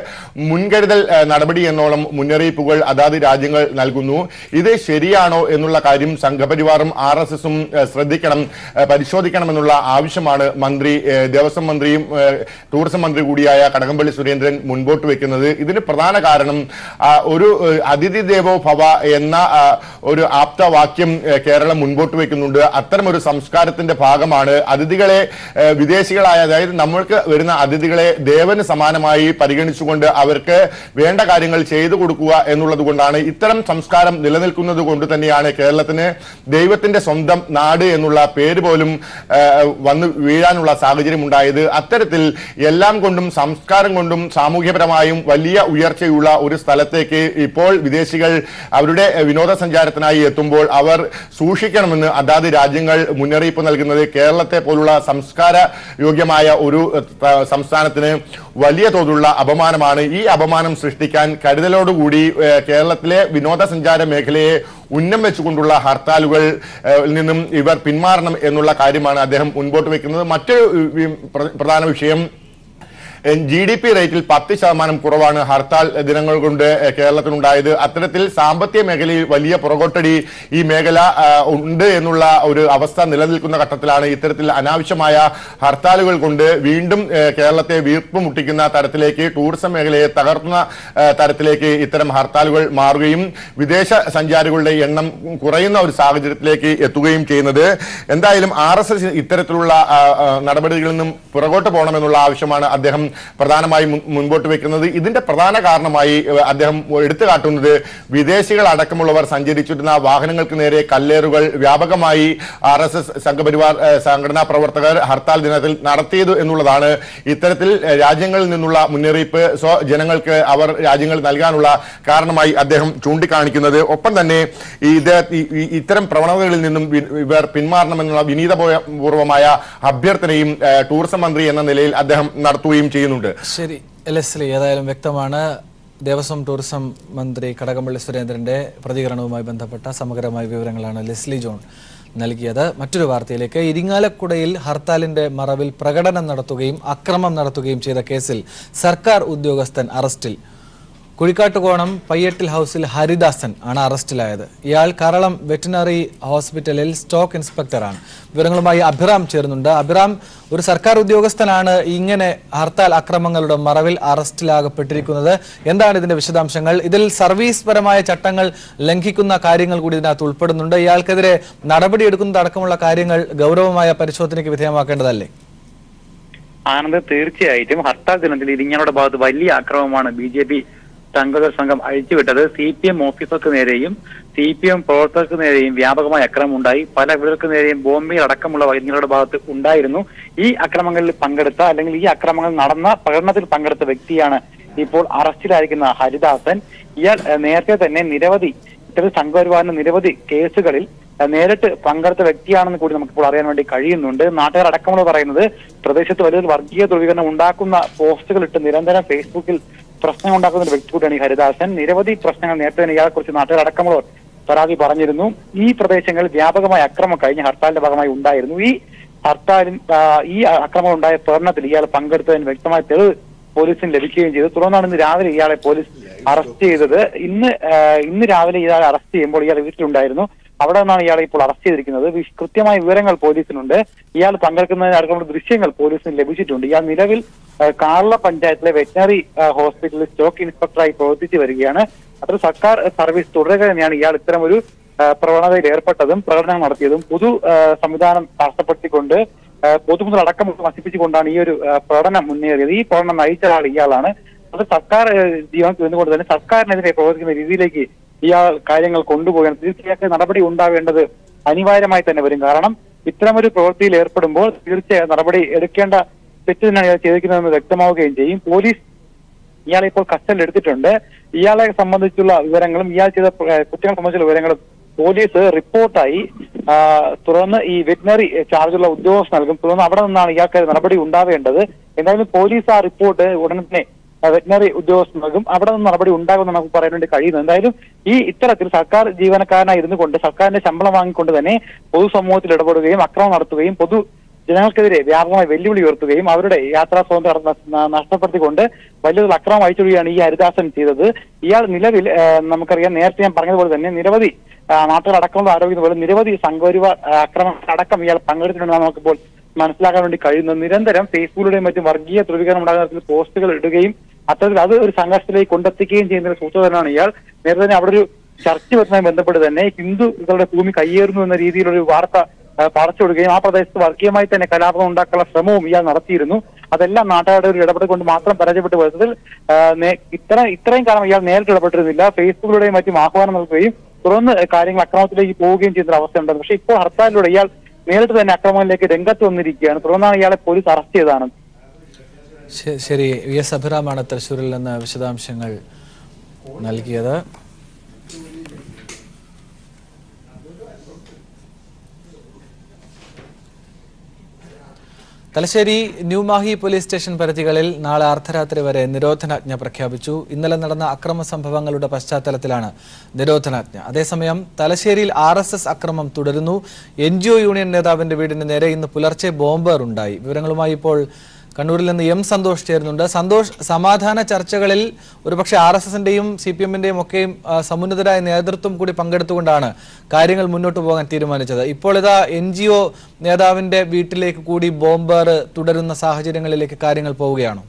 മുൻകരുതൽ നടപടി എന്നോളം മുന്നറിയിപ്പുകൾ അതാത് രാജ്യങ്ങൾ നൽകുന്നു. ഇത് ശരിയാണോ എന്നുള്ള കാര്യം സംഘപരിവാറും RSSും ശ്രദ്ധിക്കണം, പരിശോധിക്കണമെന്നുള്ള ആവശ്യമാണ് ദേവസ്വം മന്ത്രിയും ടൂറിസം മന്ത്രി കൂടിയായ കടകംപള്ളി സുരേന്ദ്രൻ മുൻപോട്ട് വെക്കുന്നത്. ഇതിന് പ്രധാന കാരണം ഒരു അതിഥി ദേവോ ഭവ എന്ന ഒരു ആപ്തവാക്യം കേരളം മുൻപോട്ട് വെക്കുന്നുണ്ട്. അത്തരം ഒരു സംസ്കാരത്തിന്റെ ഭാഗമാണ് അതിഥികളെ, വിദേശികളായ, അതായത് നമ്മൾക്ക് വരുന്ന അതിഥികളെ ദേവന് സമാനമായി പരിഗണിച്ചുകൊണ്ട് അവർക്ക് വേണ്ട കാര്യങ്ങൾ ചെയ്തു കൊടുക്കുക എന്നുള്ളത് കൊണ്ടാണ്. ഇത്തരം സംസ്കാരം നിലനിൽക്കുന്നത് കൊണ്ട് തന്നെയാണ് കേരളത്തിന് ദൈവത്തിന്റെ സ്വന്തം നാട് എന്നുള്ള പേര് പോലും വന്നു വീഴാനുള്ള സാഹചര്യം ഉണ്ടായത്. അത്തരത്തിൽ എല്ലാം കൊണ്ടും സംസ്കാരം കൊണ്ടും സാമൂഹ്യപരമായും വലിയ ഉയർച്ചയുള്ള ഒരു സ്ഥലത്തേക്ക് ഇപ്പോൾ വിദേശികൾ അവരുടെ വിനോദസഞ്ചാരത്തിനായി എത്തുമ്പോൾ അവർ സൂക്ഷിക്കണമെന്ന് അതാത് രാജ്യങ്ങൾ മുന്നറിയിപ്പ് നൽകുന്നത് കേരളത്തെ പോലുള്ള സംസ്കാര യോഗ്യമായ ഒരു സംസ്ഥാനത്തിന് വലിയ തോതിലുള്ള അപമാനമാണ്. ഈ അപമാനം സൃഷ്ടിക്കാൻ കരുതലോടുകൂടി കേരളത്തിലെ വിനോദസഞ്ചാര മേഖലയെ ഉന്നം വെച്ചുകൊണ്ടുള്ള ഹർത്താലുകൾ നിന്നും ഇവർ പിന്മാറണം എന്നുള്ള കാര്യമാണ് അദ്ദേഹം മുൻപോട്ട് വെക്കുന്നത്. മറ്റൊരു പ്രധാന വിഷയം, GDP റേറ്റിൽ 10% കുറവാണ് ഹർത്താൽ ദിനങ്ങൾ കൊണ്ട് കേരളത്തിനുണ്ടായത്. അത്തരത്തിൽ സാമ്പത്തിക മേഖലയിൽ വലിയ പുറകോട്ടടി ഈ മേഖല ഉണ്ട് എന്നുള്ള ഒരു അവസ്ഥ നിലനിൽക്കുന്ന ഘട്ടത്തിലാണ് ഇത്തരത്തിൽ അനാവശ്യമായ ഹർത്താലുകൾ കൊണ്ട് വീണ്ടും കേരളത്തെ വീർപ്പ് മുട്ടിക്കുന്ന തരത്തിലേക്ക്, ടൂറിസം മേഖലയെ തകർക്കുന്ന തരത്തിലേക്ക് ഇത്തരം ഹർത്താലുകൾ മാറുകയും വിദേശ സഞ്ചാരികളുടെ എണ്ണം കുറയുന്ന ഒരു സാഹചര്യത്തിലേക്ക് എത്തുകയും ചെയ്യുന്നത്. എന്തായാലും RSS ഇത്തരത്തിലുള്ള നടപടികളിൽ നിന്നും പുറകോട്ട് പോകണമെന്നുള്ള ആവശ്യമാണ് അദ്ദേഹം പ്രധാനമായും മുൻപോട്ട് വെക്കുന്നത്. ഇതിന്റെ പ്രധാന കാരണമായി അദ്ദേഹം എടുത്തു കാട്ടുന്നത് വിദേശികൾ അടക്കമുള്ളവർ സഞ്ചരിച്ചിരുന്ന വാഹനങ്ങൾക്ക് നേരെ കല്ലേറുകൾ വ്യാപകമായി RSS സംഘപരിവാർ സംഘടനാ പ്രവർത്തകർ ഹർത്താൽ ദിനത്തിൽ നടത്തിയത് എന്നുള്ളതാണ്. ഇത്തരത്തിൽ രാജ്യങ്ങളിൽ നിന്നുള്ള മുന്നറിയിപ്പ് ജനങ്ങൾക്ക് അവർ രാജ്യങ്ങൾ നൽകാനുള്ള കാരണമായി അദ്ദേഹം ചൂണ്ടിക്കാണിക്കുന്നത്. ഒപ്പം തന്നെ ഇത്തരം പ്രവണതകളിൽ നിന്നും ഇവർ പിന്മാറണമെന്നുള്ള വിനീതപൂർവമായ അഭ്യർത്ഥനയും ടൂറിസം മന്ത്രി എന്ന നിലയിൽ അദ്ദേഹം നടത്തുകയും ചെയ്യുന്നുണ്ട്. ശരി ലെസ്ലി, ഏതായാലും വ്യക്തമാണ്. ദേവസ്വം ടൂറിസം മന്ത്രി കടകംപള്ളി സുരേന്ദ്രന്റെ പ്രതികരണവുമായി ബന്ധപ്പെട്ട സമഗ്രമായ വിവരങ്ങളാണ് ലെസ്ലി ജോൺ നൽകിയത്. മറ്റൊരു വാർത്തയിലേക്ക്. ഇരിങ്ങാലക്കുടയിൽ ഹർത്താലിന്റെ മറവിൽ പ്രകടനം നടത്തുകയും അക്രമം നടത്തുകയും ചെയ്ത കേസിൽ സർക്കാർ ഉദ്യോഗസ്ഥൻ അറസ്റ്റിൽ. കുഴിക്കാട്ടുകോണം പയ്യട്ടിൽ ഹൗസിൽ ഹരിദാസൻ ആണ് അറസ്റ്റിലായത്. ഇയാൾ കരളം വെറ്റിനറി ഹോസ്പിറ്റലിൽ സ്റ്റോക്ക് ഇൻസ്പെക്ടറാണ്. വിവരങ്ങളുമായി അഭിറാം ചേർന്നുണ്ട്. അഭിറാം, ഒരു സർക്കാർ ഉദ്യോഗസ്ഥനാണ് ഇങ്ങനെ ഹർത്താൽ അക്രമങ്ങളുടെ മറവിൽ അറസ്റ്റിലാകപ്പെട്ടിരിക്കുന്നത്. എന്താണ് ഇതിന്റെ വിശദാംശങ്ങൾ? ഇതിൽ സർവീസ് പരമായ ചട്ടങ്ങൾ ലംഘിക്കുന്ന കാര്യങ്ങൾ കൂടി ഇതിനകത്ത് ഉൾപ്പെടുന്നുണ്ട്. ഇയാൾക്കെതിരെ നടപടിയെടുക്കുന്നതടക്കമുള്ള കാര്യങ്ങൾ ഗൗരവമായ പരിശോധനയ്ക്ക് വിധേയമാക്കേണ്ടതല്ലേ? ആനന്ദ്, തീർച്ചയായിട്ടും ഹർത്താൽ ദിനത്തിൽ ഇരിങ്ങാലക്കുട ഭാഗത്ത് വലിയ ആക്രമണമാണ് BJP സംഘം അഴിച്ചുവിട്ടത്. CPM ഓഫീസർക്ക് നേരെയും CPM പ്രവർത്തകർക്ക് നേരെയും വ്യാപകമായ അക്രമം ഉണ്ടായി. പല വീടുകൾക്ക് നേരെയും ബോംബെ അടക്കമുള്ള ഇരിങ്ങാലക്കുട ഭാഗത്ത് ഉണ്ടായിരുന്നു. ഈ അക്രമങ്ങളിൽ പങ്കെടുത്ത, അല്ലെങ്കിൽ ഈ അക്രമങ്ങൾ നടന്ന പ്രകടനത്തിൽ പങ്കെടുത്ത വ്യക്തിയാണ് ഇപ്പോൾ അറസ്റ്റിലായിരിക്കുന്ന ഹരിദാസൻ. ഇയാൾ നേരത്തെ തന്നെ നിരവധി ഇത്തരം സംഘപരിവാറിന്റെ നിരവധി കേസുകളിൽ നേരിട്ട് പങ്കെടുത്ത വ്യക്തിയാണെന്ന് കൂടി നമുക്കിപ്പോൾ അറിയാൻ വേണ്ടി കഴിയുന്നുണ്ട്. നാട്ടുകാർ അടക്കമുള്ള പറയുന്നത് പ്രദേശത്ത് വലിയൊരു വർഗീയ ധ്രുവീകരണം ഉണ്ടാക്കുന്ന പോസ്റ്റുകൾ ഇട്ട് നിരന്തരം ഫേസ്ബുക്കിൽ പ്രശ്നം ഉണ്ടാക്കുന്ന ഒരു വ്യക്തി കൂടിയാണ് ഈ ഹരിദാസൻ. നിരവധി പ്രശ്നങ്ങൾ നേരത്തെ തന്നെ ഇയാളെ കുറിച്ച് നാട്ടുകാർ അടക്കമുള്ളവർ പരാതി പറഞ്ഞിരുന്നു. ഈ പ്രദേശങ്ങളിൽ വ്യാപകമായ അക്രമം കഴിഞ്ഞ ഹർത്താലിന്റെ ഭാഗമായി ഉണ്ടായിരുന്നു. ഈ ഹർത്താലിൽ ഈ അക്രമം ഉണ്ടായ സ്ഫോടനത്തിൽ ഇയാൾ പങ്കെടുത്തതിന് വ്യക്തമായ തെളിവ് പോലീസിന് ലഭിക്കുകയും ചെയ്തു. തുടർന്നാണ് ഇന്ന് രാവിലെ ഇയാളെ പോലീസ് അറസ്റ്റ് ചെയ്തത്. ഇന്ന് രാവിലെ ഇയാളെ അറസ്റ്റ് ചെയ്യുമ്പോൾ ഇയാൾ വീട്ടിലുണ്ടായിരുന്നു. അവിടെ നിന്നാണ് ഇയാളെ ഇപ്പോൾ അറസ്റ്റ് ചെയ്തിരിക്കുന്നത്. കൃത്യമായ വിവരങ്ങൾ പോലീസിനുണ്ട്. ഇയാൾ പങ്കെടുക്കുന്നതിന് അടക്കമുള്ള ദൃശ്യങ്ങൾ പോലീസിന് ലഭിച്ചിട്ടുണ്ട്. ഇയാൾ നിലവിൽ കാർള പഞ്ചായത്തിലെ വെറ്റിനറി ഹോസ്പിറ്റലിൽ സ്റ്റോക്ക് ഇൻസ്പെക്ടറായി പ്രവർത്തിച്ചു വരികയാണ്. അത്ര സർക്കാർ സർവീസ് തുടരുക തന്നെയാണ് ഇയാൾ ഇത്തരം ഒരു പ്രവണതയിൽ ഏർപ്പെട്ടതും പ്രകടനം നടത്തിയതും പൊതു സംവിധാനം തടസ്സപ്പെടുത്തിക്കൊണ്ട് പൊതുമുതൽ അടക്കം നശിപ്പിച്ചുകൊണ്ടാണ് ഈ ഒരു പ്രകടനം മുന്നേറിയത്. ഈ പ്രകടനം നയിച്ച ആൾ ഇയാളാണ്. അത് സർക്കാർ ജീവനത്തിൽ നിന്നുകൊണ്ട് തന്നെ സർക്കാരിനെതിരെ പ്രവർത്തിക്കുന്ന രീതിയിലേക്ക് ഇയാൾ കാര്യങ്ങൾ കൊണ്ടുപോകാൻ തീർച്ചയായും നടപടി ഉണ്ടാവേണ്ടത് അനിവാര്യമായി തന്നെ വരും. കാരണം ഇത്തരമൊരു പ്രവൃത്തിയിൽ ഏർപ്പെടുമ്പോൾ തീർച്ചയായും നടപടി എടുക്കേണ്ട തെറ്റ് തന്നെയാണ് ഇയാൾ ചെയ്തിരിക്കുന്നതെന്ന് വ്യക്തമാവുകയും ചെയ്യും. പോലീസ് ഇയാളെ ഇപ്പോൾ കസ്റ്റഡിയിൽ എടുത്തിട്ടുണ്ട്. ഇയാളെ സംബന്ധിച്ചുള്ള വിവരങ്ങളും ഇയാൾ ചെയ്ത കുറ്റങ്ങളെ സംബന്ധിച്ചുള്ള വിവരങ്ങളും പോലീസ് റിപ്പോർട്ടായി തുടർന്ന് ഈ വെറ്റിനറി ചാർജുള്ള ഉദ്യോഗസ്ഥർ നൽകും. തുടർന്ന് അവിടെ നിന്നാണ് ഇയാൾക്ക് നടപടി ഉണ്ടാവേണ്ടത്. എന്തായാലും പോലീസ് ആ റിപ്പോർട്ട് ഉടനെ തന്നെ വെറ്റിനറി ഉദ്യോഗസ്ഥർ നൽകും. അവിടെ നിന്ന് നടപടി ഉണ്ടാകുമെന്ന് നമുക്ക് പറയാൻ വേണ്ടി കഴിയുന്നു. എന്തായാലും ഈ ഇത്തരത്തിൽ സർക്കാർ ജീവനക്കാരനായി ഇരുന്നു കൊണ്ട് സർക്കാരിന്റെ ശമ്പളം വാങ്ങിക്കൊണ്ട് തന്നെ പൊതുസമൂഹത്തിൽ ഇടപെടുകയും അക്രമം നടത്തുകയും ജനങ്ങൾക്കെതിരെ വ്യാപകമായി വെല്ലുവിളി ഉയർത്തുകയും അവരുടെ യാത്രാ സ്വാതന്ത്ര്യം നഷ്ടപ്പെടുത്തിക്കൊണ്ട് വലിയൊരു അക്രമം അയച്ചുകയാണ് ഈ ഹരിദാസൻ ചെയ്തത്. ഇയാൾ നിലവിൽ നമുക്കറിയാം, നേരത്തെ ഞാൻ പറഞ്ഞതുപോലെ തന്നെ നിരവധി നാട്ടുകാർ അടക്കമുള്ള ആരോപിക്കുന്ന പോലെ നിരവധി സംഘപരിവാർ ആക്രമണങ്ങൾ അടക്കം ഇയാൾ പങ്കെടുത്തിട്ടുണ്ടെന്ന് നമുക്കിപ്പോൾ മനസ്സിലാക്കാൻ വേണ്ടി കഴിയുന്നു. നിരന്തരം ഫേസ്ബുക്കിലൂടെയും മറ്റും വർഗീയ ധ്രുവീകരണം ഉണ്ടാകുന്ന തരത്തിൽ പോസ്റ്റുകൾ ഇടുകയും അത്തരത്തിൽ അത് ഒരു സംഘർഷത്തിലേക്ക് കൊണ്ടെത്തിക്കുകയും ചെയ്യുന്ന സൂത്രധാരനാണ് ഇയാൾ. നേരത്തെ തന്നെ അവിടെ ഒരു ചർച്ച വരുന്നതുമായി ബന്ധപ്പെട്ട് തന്നെ ഹിന്ദുക്കളുടെ ഭൂമി കയ്യേറുന്നു എന്ന രീതിയിലൊരു വാർത്ത പടച്ചു കൊടുക്കുകയും ആ പ്രദേശത്ത് വർഗീയമായി തന്നെ കലാപം ഉണ്ടാക്കാനുള്ള ശ്രമവും ഇയാൾ നടത്തിയിരുന്നു. അതെല്ലാം നാട്ടുകാരുടെ ഒരു ഇടപെടൽ കൊണ്ട് മാത്രം പരാജയപ്പെട്ടു പോയതിൽ ഇത്രയും കാലം ഇയാൾ നേരിട്ട് ഇടപെട്ടിരുന്നില്ല. ഫേസ്ബുക്കിലൂടെയും മറ്റും ആഹ്വാനം നൽകുകയും തുടർന്ന് കാര്യങ്ങൾ അക്രമത്തിലേക്ക് പോവുകയും ചെയ്യുന്ന ഒരു അവസ്ഥ ഉണ്ടായിരുന്നു. പക്ഷേ ഇപ്പോൾ ഹർത്താലിലൂടെ ഇയാൾ നേരിട്ട് തന്നെ അക്രമങ്ങളിലേക്ക് രംഗത്ത് വന്നിരിക്കുകയാണ്. തുടർന്നാണ് ഇയാളെ പോലീസ് അറസ്റ്റ് ചെയ്തതാണ്. ശരി, വി എസ് അഭിറാമാണ് തൃശ്ശൂരിൽ നിന്ന് വിശദാംശങ്ങൾ നൽകിയത്. തലശ്ശേരി ന്യൂമാഹി പോലീസ് സ്റ്റേഷൻ പരിധികളിൽ നാളെ അർദ്ധരാത്രി വരെ നിരോധനാജ്ഞ പ്രഖ്യാപിച്ചു. ഇന്നലെ നടന്ന അക്രമ സംഭവങ്ങളുടെ പശ്ചാത്തലത്തിലാണ് നിരോധനാജ്ഞ. അതേസമയം തലശ്ശേരിയിൽ RSS അക്രമം തുടരുന്നു. NGO യൂണിയൻ നേതാവിന്റെ വീടിന് നേരെ ഇന്ന് പുലർച്ചെ ബോംബർ ഉണ്ടായി. വിവരങ്ങളുമായി ഇപ്പോൾ കണ്ണൂരിൽ നിന്ന് M സന്തോഷ് ചേരുന്നുണ്ട്. സന്തോഷ്, സമാധാന ചർച്ചകളിൽ ഒരുപക്ഷെ RSSന്റെയും CPMന്റെയും ഒക്കെയും സമുന്നതരായ നേതൃത്വം കൂടി പങ്കെടുത്തുകൊണ്ടാണ് കാര്യങ്ങൾ മുന്നോട്ട് പോകാൻ തീരുമാനിച്ചത്. ഇപ്പോൾ ഇതാ NGO നേതാവിന്റെ വീട്ടിലേക്ക് കൂടി ബോംബർ തുടരുന്ന സാഹചര്യങ്ങളിലേക്ക് കാര്യങ്ങൾ പോവുകയാണോ?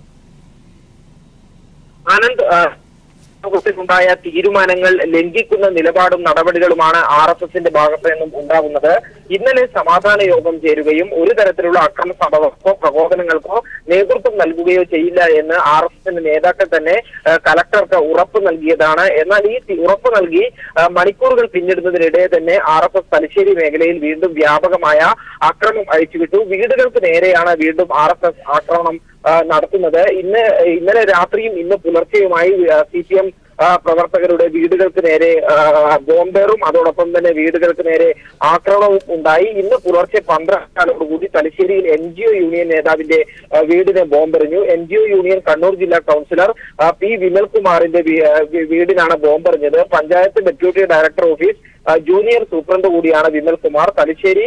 ആനന്ദ്, ായ തീരുമാനങ്ങൾ ലംഘിക്കുന്ന നിലപാടും നടപടികളുമാണ് RSSന്റെ ഭാഗത്ത് നിന്നും ഉണ്ടാകുന്നത്. ഇന്നലെ സമാധാന യോഗം ചേരുകയും ഒരു തരത്തിലുള്ള അക്രമ സംഭവങ്ങൾക്കോ പ്രകോപനങ്ങൾക്കോ നേതൃത്വം നൽകുകയോ ചെയ്യില്ല എന്ന് RSSന്റെ നേതാക്കൾ തന്നെ കലക്ടർക്ക് ഉറപ്പ് നൽകിയതാണ്. എന്നാൽ ഈ ഉറപ്പ് നൽകി മണിക്കൂറുകൾ പിന്നിടുന്നതിനിടെ തന്നെ RSS തലശ്ശേരി മേഖലയിൽ വീണ്ടും വ്യാപകമായ അക്രമം അഴിച്ചുവിട്ടു. വീടുകൾക്ക് നേരെയാണ് വീണ്ടും RSS ആക്രമണം നടത്തുന്നത്. ഇന്നലെ രാത്രിയും ഇന്ന് പുലർച്ചെയുമായി CPM പ്രവർത്തകരുടെ വീടുകൾക്ക് നേരെ ബോംബേറും അതോടൊപ്പം തന്നെ വീടുകൾക്ക് നേരെ ആക്രമണവും ഉണ്ടായി. ഇന്ന് പുലർച്ചെ 12:00 തലശ്ശേരിയിൽ NGO യൂണിയൻ നേതാവിന്റെ വീടിനെ ബോംബെറിഞ്ഞു. NGO യൂണിയൻ കണ്ണൂർ ജില്ലാ കൗൺസിലർ P വിമൽകുമാറിന്റെ വീടിനാണ് ബോംബെറിഞ്ഞത്. Panchayat deputy director office junior superintendent കൂടിയാണ് വിമൽകുമാർ. തലശ്ശേരി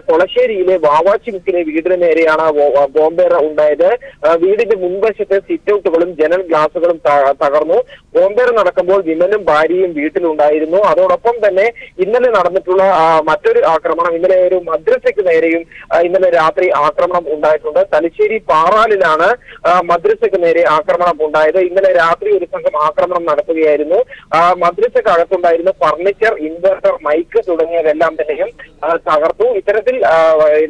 കൊളശ്ശേരിയിലെ വാവാച്ചിമുക്കിലെ വീടിന് നേരെയാണ് ബോംബേർ ഉണ്ടായത്. വീടിന്റെ മുൻവശത്തെ സിറ്റ് ഔട്ടുകളും ജനൽ ഗ്ലാസുകളും തകർന്നു. ബോംബേർ നടക്കുമ്പോൾ വിമലും ഭാര്യയും വീട്ടിലുണ്ടായിരുന്നു. അതോടൊപ്പം തന്നെ ഇന്നലെ നടന്നിട്ടുള്ള മറ്റൊരു ആക്രമണം, ഇന്നലെ ഒരു മദ്രസയ്ക്ക് നേരെയും ഇന്നലെ രാത്രി ആക്രമണം ഉണ്ടായിട്ടുണ്ട്. തലശ്ശേരി പാറാലിലാണ് മദ്രസയ്ക്ക് നേരെ ആക്രമണം ഉണ്ടായത്. ഇന്നലെ രാത്രി ഒരു സംഘം ആക്രമണം നടത്തുകയായിരുന്നു. മദ്രസക്കകത്തുണ്ടായിരുന്ന ഫർണിച്ചർ, ഇൻവെർട്ടർ, മൈക്ക് തുടങ്ങിയതെല്ലാം തന്നെയും തകർത്തു. ഇത്തരത്തിൽ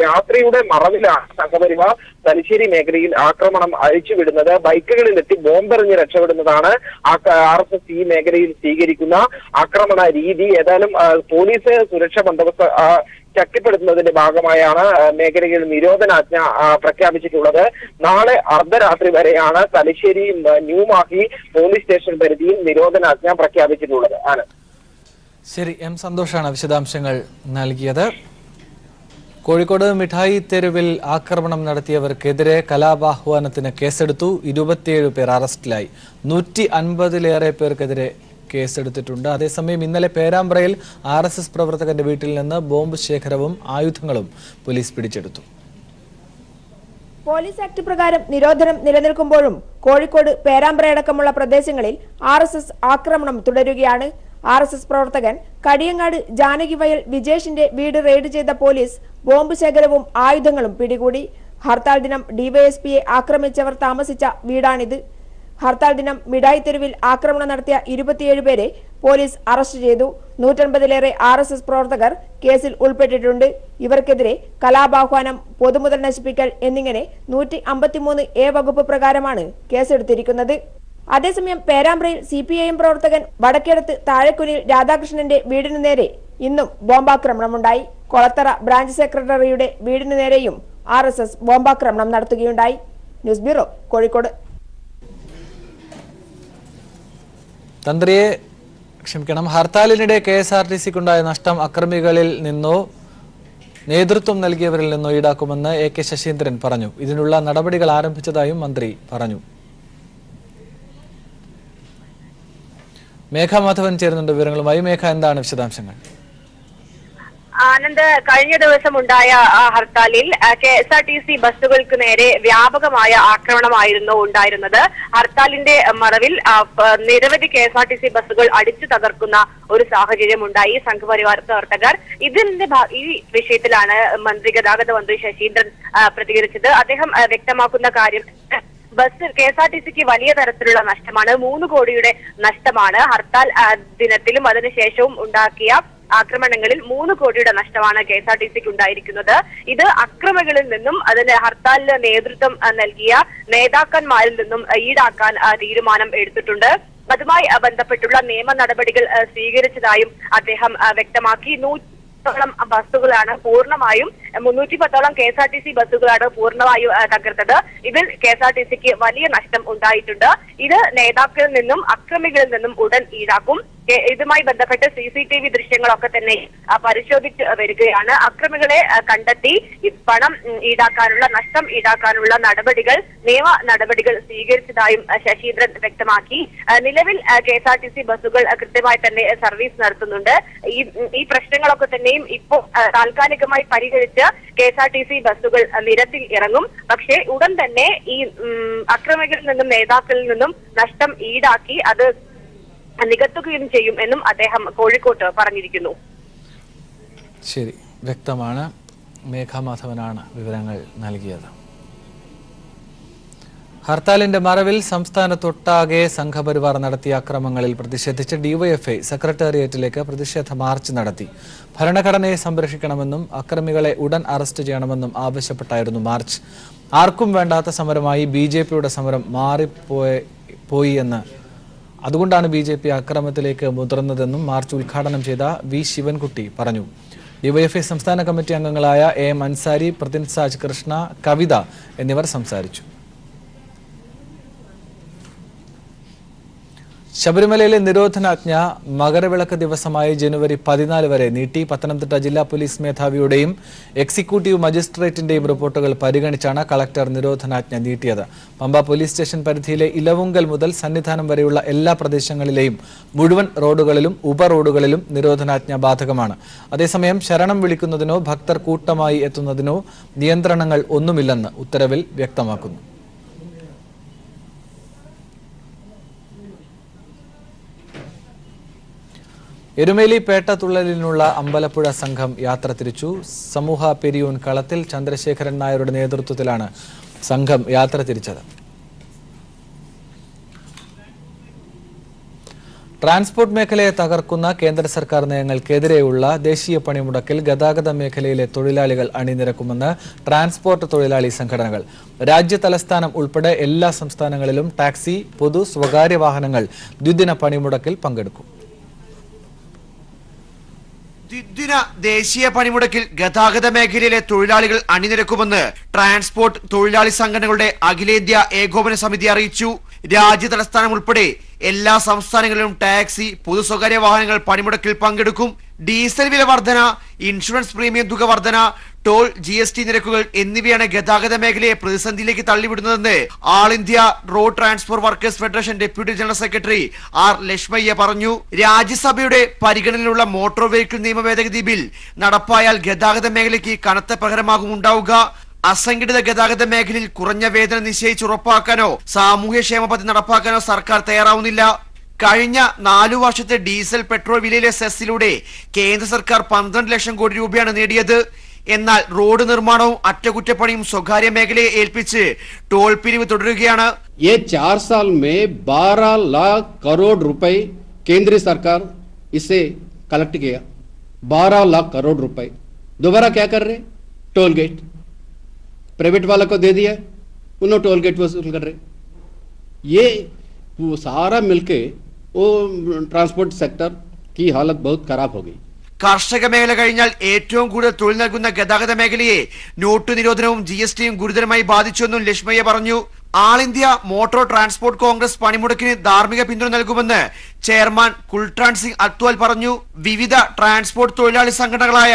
രാത്രിയുടെ മറവിലാണ് സംഘപരിവാർ തലശ്ശേരി മേഖലയിൽ ആക്രമണം അഴിച്ചുവിടുന്നത്. ബൈക്കുകളിലെത്തി ബോംബെറിഞ്ഞ് രക്ഷപ്പെടുന്നതാണ് RSS ഈ മേഖലയിൽ സ്വീകരിക്കുന്ന ആക്രമണ രീതി. ഏതായാലും പോലീസ് സുരക്ഷാ ബന്ദോബസ്ത് ശക്തിപ്പെടുത്തുന്നതിന്റെ ഭാഗമായാണ് മേഖലയിൽ നിരോധനാജ്ഞ പ്രഖ്യാപിച്ചിട്ടുള്ളത്. നാളെ അർദ്ധരാത്രി വരെയാണ് തലശ്ശേരി ന്യൂമാഹി പോലീസ് സ്റ്റേഷൻ പരിധിയിൽ നിരോധനാജ്ഞ പ്രഖ്യാപിച്ചിട്ടുള്ളത്. ശരി, എം സന്തോഷാണ് വിശദാംശങ്ങൾ നൽകിയത്. കോഴിക്കോട് മിഠായി തെരുവിൽ ആക്രമണം നടത്തിയവർക്കെതിരെ കലാപാഹ്വാനത്തിന് കേസെടുത്തു. 27 പേർ അറസ്റ്റിലായി. 150-ലേറെ പേർക്കെതിരെ കേസെടുത്തിട്ടുണ്ട്. അതേസമയം ഇന്നലെ പേരാമ്പ്രയിൽ RSS പ്രവർത്തകന്റെ വീട്ടിൽ നിന്ന് ബോംബ് ശേഖരവും ആയുധങ്ങളും പോലീസ് പിടിച്ചെടുത്തു. പോലീസ് ആക്ട് പ്രകാരം നിരോധനം നിലനിൽക്കുമ്പോഴും കോഴിക്കോട് പേരാമ്പ്രയടക്കമുള്ള പ്രദേശങ്ങളിൽ RSS ആക്രമണം തുടരുകയാണ്. RSS പ്രവർത്തകൻ കടിയങ്ങാട് ജാനകിവയൽ വിജേഷിന്റെ വീട് റെയ്ഡ് ചെയ്ത പോലീസ് ബോംബ് ശേഖരവും ആയുധങ്ങളും പിടികൂടി. ഹർത്താൽ ദിനം ഡിവൈഎസ്പിയെ ആക്രമിച്ചവർ താമസിച്ച വീടാണിത്. ഹർത്താൽ ദിനം മിഠായി തെരുവിൽ ആക്രമണം നടത്തിയ 27 പേരെ പോലീസ് അറസ്റ്റ് ചെയ്തു. 150-ലേറെ RSS പ്രവർത്തകർ കേസിൽ ഉൾപ്പെട്ടിട്ടുണ്ട്. ഇവർക്കെതിരെ കലാപാഹ്വാനം, പൊതുമുതൽ നശിപ്പിക്കൽ എന്നിങ്ങനെ 153A വകുപ്പ് പ്രകാരമാണ് കേസെടുത്തിരിക്കുന്നത്. അതേസമയം പേരാമ്പ്രയിൽ CPIM പ്രവർത്തകൻ വടക്കേടത്ത് താഴെക്കുനിൽ രാധാകൃഷ്ണന്റെ വീടിനു നേരെ ഇന്നും ബോംബാക്രമണമുണ്ടായി. കൊളത്തറ ബ്രാഞ്ച് സെക്രട്ടറിയുടെ വീടിനു നേരെയും RSS ബോംബാക്രമണം നടത്തുകയുണ്ടായി. News bureau, Kozhikode. ഹർത്താലിനിടെ KSRTCക്കുണ്ടായ നഷ്ടം അക്രമികളിൽ നിന്നോ നേതൃത്വം നൽകിയവരിൽ നിന്നോ ഈടാക്കുമെന്ന് AK ശശീന്ദ്രൻ പറഞ്ഞു. ഇതിനുള്ള നടപടികൾ ആരംഭിച്ചതായും മന്ത്രി പറഞ്ഞു. മേഘ മാധവൻ ചേരുന്നുണ്ട് വിവരങ്ങളുമായി. മേഘ, എന്താണ് വിശദാംശങ്ങൾ? ആനന്ദ്, കഴിഞ്ഞ ദിവസം ഉണ്ടായ ഹർത്താലിൽ KSRTC ബസ്സുകൾക്ക് നേരെ വ്യാപകമായ ആക്രമണമായിരുന്നു ഉണ്ടായിരുന്നത്. ഹർത്താലിന്റെ മറവിൽ നിരവധി KSRTC ബസ്സുകൾ അടിച്ചു തകർക്കുന്ന ഒരു സാഹചര്യം ഉണ്ടായി. സംഘപരിവാർ പ്രവർത്തകർ ഈ വിഷയത്തിലാണ് ഗതാഗത മന്ത്രി ശശീന്ദ്രൻ പ്രതികരിച്ചത്. അദ്ദേഹം വ്യക്തമാക്കുന്ന കാര്യം, ബസ് KSRTCക്ക് വലിയ തരത്തിലുള്ള നഷ്ടമാണ്. 3 കോടിയുടെ നഷ്ടമാണ്. ഹർത്താൽ ദിനത്തിലും അതിനുശേഷവും ഉണ്ടാക്കിയ ആക്രമണങ്ങളിൽ 3 കോടിയുടെ നഷ്ടമാണ് KSRTCക്ക് ഉണ്ടായിരിക്കുന്നത്. ഇത് അക്രമികളിൽ നിന്നും അതിന് ഹർത്താലിന് നേതൃത്വം നൽകിയ നേതാക്കന്മാരിൽ നിന്നും ഈടാക്കാൻ തീരുമാനം എടുത്തിട്ടുണ്ട്. അതുമായി ബന്ധപ്പെട്ടുള്ള നിയമ നടപടികൾ സ്വീകരിച്ചതായും അദ്ദേഹം വ്യക്തമാക്കി. 100-ഓളം ബസ്സുകളാണ് പൂർണ്ണമായും 310-ഓളം KSRTC ബസ്സുകളാണ് പൂർണ്ണമായും തകർത്തത്. ഇതിൽ KSRTCക്ക് വലിയ നഷ്ടം ഉണ്ടായിട്ടുണ്ട്. ഇത് നേതാക്കളിൽ നിന്നും അക്രമികളിൽ നിന്നും ഉടൻ ഈടാക്കും. ഇതുമായി ബന്ധപ്പെട്ട് CCTV ദൃശ്യങ്ങളൊക്കെ തന്നെ പരിശോധിച്ച് വരികയാണ്. അക്രമികളെ കണ്ടെത്തി പണം ഈടാക്കാനുള്ള, നഷ്ടം ഈടാക്കാനുള്ള നിയമ നടപടികൾ സ്വീകരിച്ചതായും ശശീന്ദ്രൻ വ്യക്തമാക്കി. നിലവിൽ KSRTC ബസ്സുകൾ കൃത്യമായി തന്നെ സർവീസ് നടത്തുന്നുണ്ട്. ഈ പ്രശ്നങ്ങളൊക്കെ തന്നെയും ഇപ്പോൾ താൽക്കാലികമായി പരിഹരിച്ച് KSRTC ബസ്സുകൾ നിരത്തിൽ ഇറങ്ങും. പക്ഷേ ഉടൻ തന്നെ ഈ അക്രമികളിൽ നിന്നും നേതാക്കളിൽ നിന്നും നഷ്ടം ഈടാക്കി അത് നികത്തുകയും ചെയ്യും എന്നും അദ്ദേഹം കോഴിക്കോട്ട് പറഞ്ഞിരിക്കുന്നു. ശരി, വ്യക്തമാണ്. മേഘമാധവനാണ് വിവരങ്ങൾ നൽകിയത്. ഹർത്താലിന്റെ മറവിൽ സംസ്ഥാനത്തൊട്ടാകെ സംഘപരിവാർ നടത്തിയ അക്രമങ്ങളിൽ പ്രതിഷേധിച്ച് DYFI സെക്രട്ടേറിയറ്റിലേക്ക് പ്രതിഷേധ മാർച്ച് നടത്തി. ഭരണഘടനയെ സംരക്ഷിക്കണമെന്നും അക്രമികളെ ഉടൻ അറസ്റ്റ് ചെയ്യണമെന്നും ആവശ്യപ്പെട്ടായിരുന്നു മാർച്ച്. ആർക്കും വേണ്ടാത്ത സമരമായി BJPയുടെ സമരം മാറിപ്പോയി എന്ന്, അതുകൊണ്ടാണ് BJP അക്രമത്തിലേക്ക് മുതിർന്നതെന്നും മാർച്ച് ഉദ്ഘാടനം ചെയ്ത V ശിവൻകുട്ടി പറഞ്ഞു. DYFI സംസ്ഥാന കമ്മിറ്റി അംഗങ്ങളായ AM അൻസാരി, പ്രതിൻസാജ് കൃഷ്ണ, കവിത എന്നിവർ സംസാരിച്ചു. ശബരിമലയിലെ നിരോധനാജ്ഞ മകരവിളക്ക് ദിവസമായ ജനുവരി 14 വരെ നീട്ടി. പത്തനംതിട്ട ജില്ലാ പോലീസ് മേധാവിയുടെയും എക്സിക്യൂട്ടീവ് മജിസ്ട്രേറ്റിന്റെയും റിപ്പോർട്ടുകൾ പരിഗണിച്ചാണ് കളക്ടർ നിരോധനാജ്ഞ നീട്ടിയത്. പമ്പ പോലീസ് സ്റ്റേഷൻ പരിധിയിലെ ഇലവുങ്കൽ മുതൽ സന്നിധാനം വരെയുള്ള എല്ലാ പ്രദേശങ്ങളിലെയും മുഴുവൻ റോഡുകളിലും ഉപറോഡുകളിലും നിരോധനാജ്ഞ ബാധകമാണ്. അതേസമയം ശരണം വിളിക്കുന്നതിനോ ഭക്തർ കൂട്ടമായി എത്തുന്നതിനോ നിയന്ത്രണങ്ങൾ ഒന്നുമില്ലെന്ന് ഉത്തരവിൽ വ്യക്തമാക്കുന്നു. എരുമേലി പേട്ട തുള്ളലിനുള്ള അമ്പലപ്പുഴ സംഘം യാത്ര തിരിച്ചു. സമൂഹ പെരിയൂൻ കളത്തിൽ ചന്ദ്രശേഖരൻ നായരുടെ നേതൃത്വത്തിലാണ് സംഘം യാത്ര തിരിച്ചത്. ട്രാൻസ്പോർട്ട് മേഖലയെ തകർക്കുന്ന കേന്ദ്ര സർക്കാർ നയങ്ങൾക്കെതിരെയുള്ള ദേശീയ പണിമുടക്കിൽ ഗതാഗത മേഖലയിലെ തൊഴിലാളികൾ അണിനിരക്കുമെന്ന് ട്രാൻസ്പോർട്ട് തൊഴിലാളി സംഘടനകൾ. രാജ്യതലസ്ഥാനം ഉൾപ്പെടെ എല്ലാ സംസ്ഥാനങ്ങളിലും ടാക്സി, പൊതു സ്വകാര്യ വാഹനങ്ങൾ ദ്വിദിന പണിമുടക്കിൽ പങ്കെടുക്കും. ദ്വിദിന ദേശീയ പണിമുടക്കിൽ ഗതാഗത മേഖലയിലെ തൊഴിലാളികൾ അണിനിരക്കുമെന്ന് ട്രാൻസ്പോർട്ട് തൊഴിലാളി സംഘടനകളുടെ അഖിലേന്ത്യാ ഏകോപന സമിതി അറിയിച്ചു. രാജ്യ തലസ്ഥാനം ഉൾപ്പെടെ എല്ലാ സംസ്ഥാനങ്ങളിലും ടാക്സി, പൊതു സ്വകാര്യ വാഹനങ്ങൾ പണിമുടക്കിൽ പങ്കെടുക്കും. ഡീസൽ വില വർധന, ഇൻഷുറൻസ് പ്രീമിയം തുക വർധന, ടോൾ, GST നിരക്കുകൾ എന്നിവയാണ് ഗതാഗത മേഖലയെ പ്രതിസന്ധിയിലേക്ക് തള്ളിവിടുന്നതെന്ന് all India road transport workers federation deputy general secretary R Lakshmaiah പറഞ്ഞു. രാജ്യസഭയുടെ പരിഗണനയിലുള്ള മോട്ടോർ വെഹിക്കിൾ നിയമ ഭേദഗതി ബിൽ നടപ്പായാൽ ഗതാഗത മേഖലയ്ക്ക് കനത്ത പ്രഹരമാകും ഉണ്ടാവുക. അസംഘടിത ഗതാഗത മേഖലയിൽ കുറഞ്ഞ വേതനം നിശ്ചയിച്ച് ഉറപ്പാക്കാനോ സാമൂഹ്യക്ഷേമ പദ്ധതി നടപ്പാക്കാനോ സർക്കാർ തയ്യാറാവുന്നില്ല. കഴിഞ്ഞ 4 വർഷത്തെ ഡീസൽ, പെട്രോൾ വിലയിലെ സെസ്സിലൂടെ കേന്ദ്ര സർക്കാർ 12 ലക്ഷം കോടി രൂപയാണ് നേടിയത്. എന്നാൽ റോഡ് നിർമ്മാണവും അറ്റകുറ്റപ്പണിയും സ്വകാര്യ മേഖലയെ ഏൽപ്പിച്ച് ടോൾ പിരിവ് തുടരുകയാണ്. 4 साल में 12 लाख करोड़ रुपए केंद्र सरकार इसे कलेक्ट किया. 12 लाख करोड़ रुपए दोबारा क्या कर रहे? टोल गेट प्राइवेट वाला को दे दिया, उन्होंने टोल गेट वसूल कर रहे. ये वो सारा मिलके वो ट्रांसपोर्ट सेक्टर की हालत बहुत खराब हो गई. കാർഷിക മേഖല കഴിഞ്ഞാൽ ഏറ്റവും കൂടുതൽ തൊഴിൽ നൽകുന്ന ഗതാഗത മേഖലയെ നോട്ട് നിരോധനവും GSTയും ഗുരുതരമായി ബാധിച്ചുവെന്നും ലക്ഷ്മയ്യ പറഞ്ഞു. ആൾ ഇന്ത്യ മോട്ടോർ ട്രാൻസ്പോർട്ട് കോൺഗ്രസ് പണിമുടക്കിന് ധാർമ്മിക പിന്തുണ നൽകുമെന്ന് ചെയർമാൻ കുൽട്രാൻ സിംഗ് അത്വാൽ പറഞ്ഞു. വിവിധ ട്രാൻസ്പോർട്ട് തൊഴിലാളി സംഘടനകളായ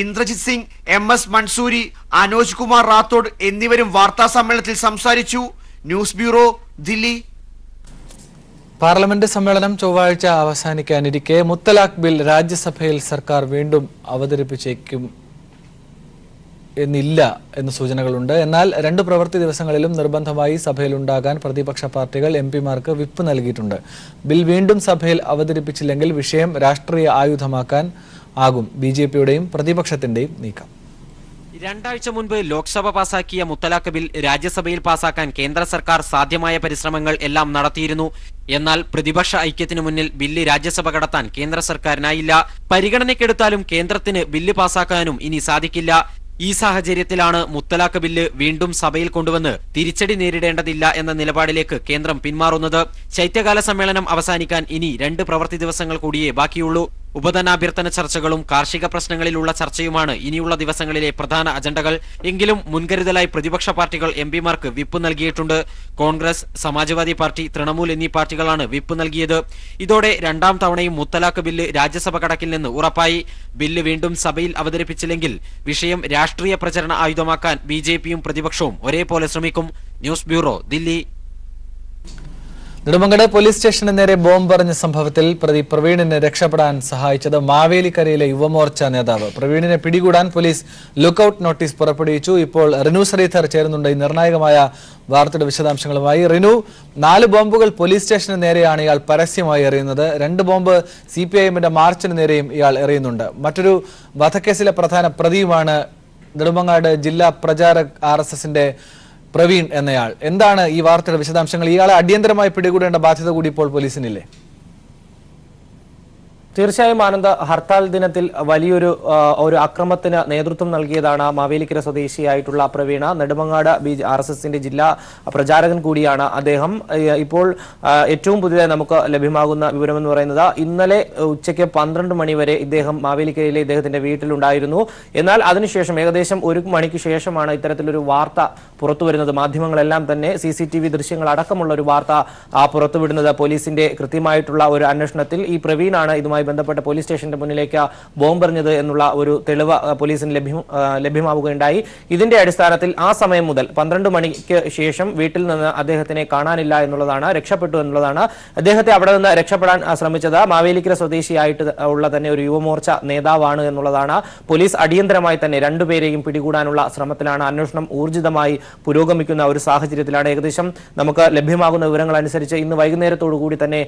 ഇന്ദ്രജിത് സിംഗ്, MS മൻസൂരി, അനോജ് കുമാർ റാത്തോഡ് എന്നിവരും വാർത്താ സമ്മേളനത്തിൽ സംസാരിച്ചു. News bureau, Delhi. പാർലമെന്റ് സമ്മേളനം ചൊവ്വാഴ്ച അവസാനിക്കാനിരിക്കെ മുത്തലാഖ് ബിൽ രാജ്യസഭയിൽ സർക്കാർ വീണ്ടും അവതരിപ്പിച്ചേക്കും എന്നില്ല എന്ന സൂചനകളുണ്ട്. എന്നാൽ 2 പ്രവൃത്തി ദിവസങ്ങളിലും നിർബന്ധമായി സഭയിലുണ്ടാകാൻ പ്രതിപക്ഷ പാർട്ടികൾ MP-മാർക്ക് വിപ്പ് നൽകിയിട്ടുണ്ട്. ബിൽ വീണ്ടും സഭയിൽ അവതരിപ്പിച്ചില്ലെങ്കിൽ വിഷയം രാഷ്ട്രീയ ആയുധമാക്കാൻ ആകും BJPയുടെയും പ്രതിപക്ഷത്തിന്റെയും നീക്കം. 2 ആഴ്ച മുൻപ് ലോക്സഭ പാസാക്കിയ മുത്തലാഖ് ബിൽ രാജ്യസഭയിൽ പാസാക്കാൻ കേന്ദ്ര സർക്കാർ സാധ്യമായ പരിശ്രമങ്ങൾ എല്ലാം നടത്തിയിരുന്നു. എന്നാൽ പ്രതിപക്ഷ ഐക്യത്തിനു മുന്നിൽ ബില്ല് രാജ്യസഭ കടത്താൻ കേന്ദ്ര സർക്കാരിനായില്ല. പരിഗണനയ്ക്കെടുത്താലും കേന്ദ്രത്തിന് ബില്ല് പാസാക്കാനും ഇനി സാധിക്കില്ല. ഈ സാഹചര്യത്തിലാണ് മുത്തലാഖ് ബില്ല് വീണ്ടും സഭയിൽ കൊണ്ടുവന്ന് തിരിച്ചടി നേരിടേണ്ടതില്ല എന്ന നിലപാടിലേക്ക് കേന്ദ്രം പിന്മാറുന്നത്. ശൈത്യകാല സമ്മേളനം അവസാനിക്കാൻ ഇനി 2 പ്രവൃത്തി ദിവസങ്ങൾ കൂടിയേ ബാക്കിയുള്ളൂ. ഉപധനാഭ്യർത്ഥന ചർച്ചകളും കാർഷിക പ്രശ്നങ്ങളിലുള്ള ചർച്ചയുമാണ് ഇനിയുള്ള ദിവസങ്ങളിലെ പ്രധാന അജണ്ടകൾ. എങ്കിലും മുൻകരുതലായി പ്രതിപക്ഷ പാർട്ടികൾ MP-മാർക്ക് വിപ്പ് നൽകിയിട്ടുണ്ട്. കോൺഗ്രസ്, സമാജ്വാദി പാർട്ടി, തൃണമൂൽ എന്നീ പാർട്ടികളാണ് വിപ്പ് നൽകിയത്. ഇതോടെ 2ാം തവണയും മുത്തലാഖ് ബില്ല് രാജ്യസഭ കടക്കില്ലെന്ന് ഉറപ്പായി. ബില്ല് വീണ്ടും സഭയിൽ അവതരിപ്പിച്ചില്ലെങ്കിൽ വിഷയം രാഷ്ട്രീയ പ്രചരണ ആയുധമാക്കാൻ BJPയും പ്രതിപക്ഷവും ഒരേപോലെ ശ്രമിക്കും. News bureau, Delhi. Nedumangad police സ്റ്റേഷന് നേരെ ബോംബെറിഞ്ഞ സംഭവത്തിൽ പ്രതി പ്രവീണിനെ രക്ഷപ്പെടാൻ സഹായിച്ചത് മാവേലിക്കരയിലെ യുവമോർച്ച നേതാവ്. പ്രവീണിനെ പിടികൂടാൻ പോലീസ് ലുക്കൌട്ട് നോട്ടീസ് പുറപ്പെടുവിച്ചു. ഇപ്പോൾ റിനു ശ്രീധർ ചേരുന്നുണ്ട് ഈ നിർണായകമായ വാർത്തയുടെ വിശദാംശങ്ങളുമായി. റിനു, 4 ബോംബുകൾ പോലീസ് സ്റ്റേഷന് നേരെയാണ് ഇയാൾ പരസ്യമായി എറിയുന്നത്. 2 ബോംബ് CPIMന്റെ മാർച്ചിന് നേരെയും ഇയാൾ എറിയുന്നുണ്ട്. മറ്റൊരു വധക്കേസിലെ പ്രധാന പ്രതിയുമാണ് നെടുമങ്ങാട് ജില്ലാ പ്രചാരക് RSSന്റെ പ്രവീൺ എന്നയാൾ. എന്താണ് ഈ വാർത്തയുടെ വിശദാംശങ്ങൾ? ഇയാളെ അടിയന്തരമായി പിടികൂടേണ്ട ബാധ്യത കൂടി ഇപ്പോൾ പോലീസിനില്ലേ? തീർച്ചയായും ആനന്ദ്, ഹർത്താൽ ദിനത്തിൽ വലിയൊരു അക്രമത്തിന് നേതൃത്വം നൽകിയതാണ് മാവേലിക്കര സ്വദേശിയായിട്ടുള്ള പ്രവീണ. നെടുമങ്ങാട് RSSന്റെ ജില്ലാ പ്രചാരകൻ കൂടിയാണ് അദ്ദേഹം. ഇപ്പോൾ ഏറ്റവും പുതിയതായി നമുക്ക് ലഭ്യമാകുന്ന വിവരമെന്ന് പറയുന്നത് ഇന്നലെ ഉച്ചയ്ക്ക് 12 മണി വരെ ഇദ്ദേഹം മാവേലിക്കരയിലെ ഇദ്ദേഹത്തിന്റെ വീട്ടിലുണ്ടായിരുന്നു. എന്നാൽ അതിനുശേഷം ഏകദേശം 1 മണിക്ക് ശേഷമാണ് ഇത്തരത്തിലൊരു വാർത്ത പുറത്തുവരുന്നത്. മാധ്യമങ്ങളെല്ലാം തന്നെ CCTV ദൃശ്യങ്ങൾ അടക്കമുള്ള ഒരു വാർത്ത പുറത്തുവിടുന്നത്. പോലീസിന്റെ കൃത്യമായിട്ടുള്ള ഒരു അന്വേഷണത്തിൽ ഈ പ്രവീണാണ് ഇതുമായി ബന്ധപ്പെട്ട പോലീസ് സ്റ്റേഷന്റെ മുന്നിലേക്ക് ബോംബെറിഞ്ഞത് എന്നുള്ള ഒരു തെളിവ് പോലീസിന് ലഭ്യമാവുകയുണ്ടായി. ഇതിന്റെ അടിസ്ഥാനത്തിൽ ആ സമയം മുതൽ 12 മണിക്ക് ശേഷം വീട്ടിൽ നിന്ന് അദ്ദേഹത്തിനെ കാണാനില്ല എന്നുള്ളതാണ്, രക്ഷപ്പെട്ടു എന്നുള്ളതാണ്. അദ്ദേഹത്തെ അവിടെ നിന്ന് രക്ഷപ്പെടാൻ ശ്രമിച്ചത് മാവേലിക്കര സ്വദേശിയായിട്ട് ഉള്ള തന്നെ ഒരു യുവമോർച്ച നേതാവാണ് എന്നുള്ളതാണ്. പോലീസ് അടിയന്തരമായി തന്നെ 2 പേരെയും പിടികൂടാനുള്ള ശ്രമത്തിലാണ്. അന്വേഷണം ഊർജിതമായി പുരോഗമിക്കുന്ന ഒരു സാഹചര്യത്തിലാണ്. ഏകദേശം നമുക്ക് ലഭ്യമാകുന്ന വിവരങ്ങൾ അനുസരിച്ച് ഇന്ന് വൈകുന്നേരത്തോടു കൂടി തന്നെ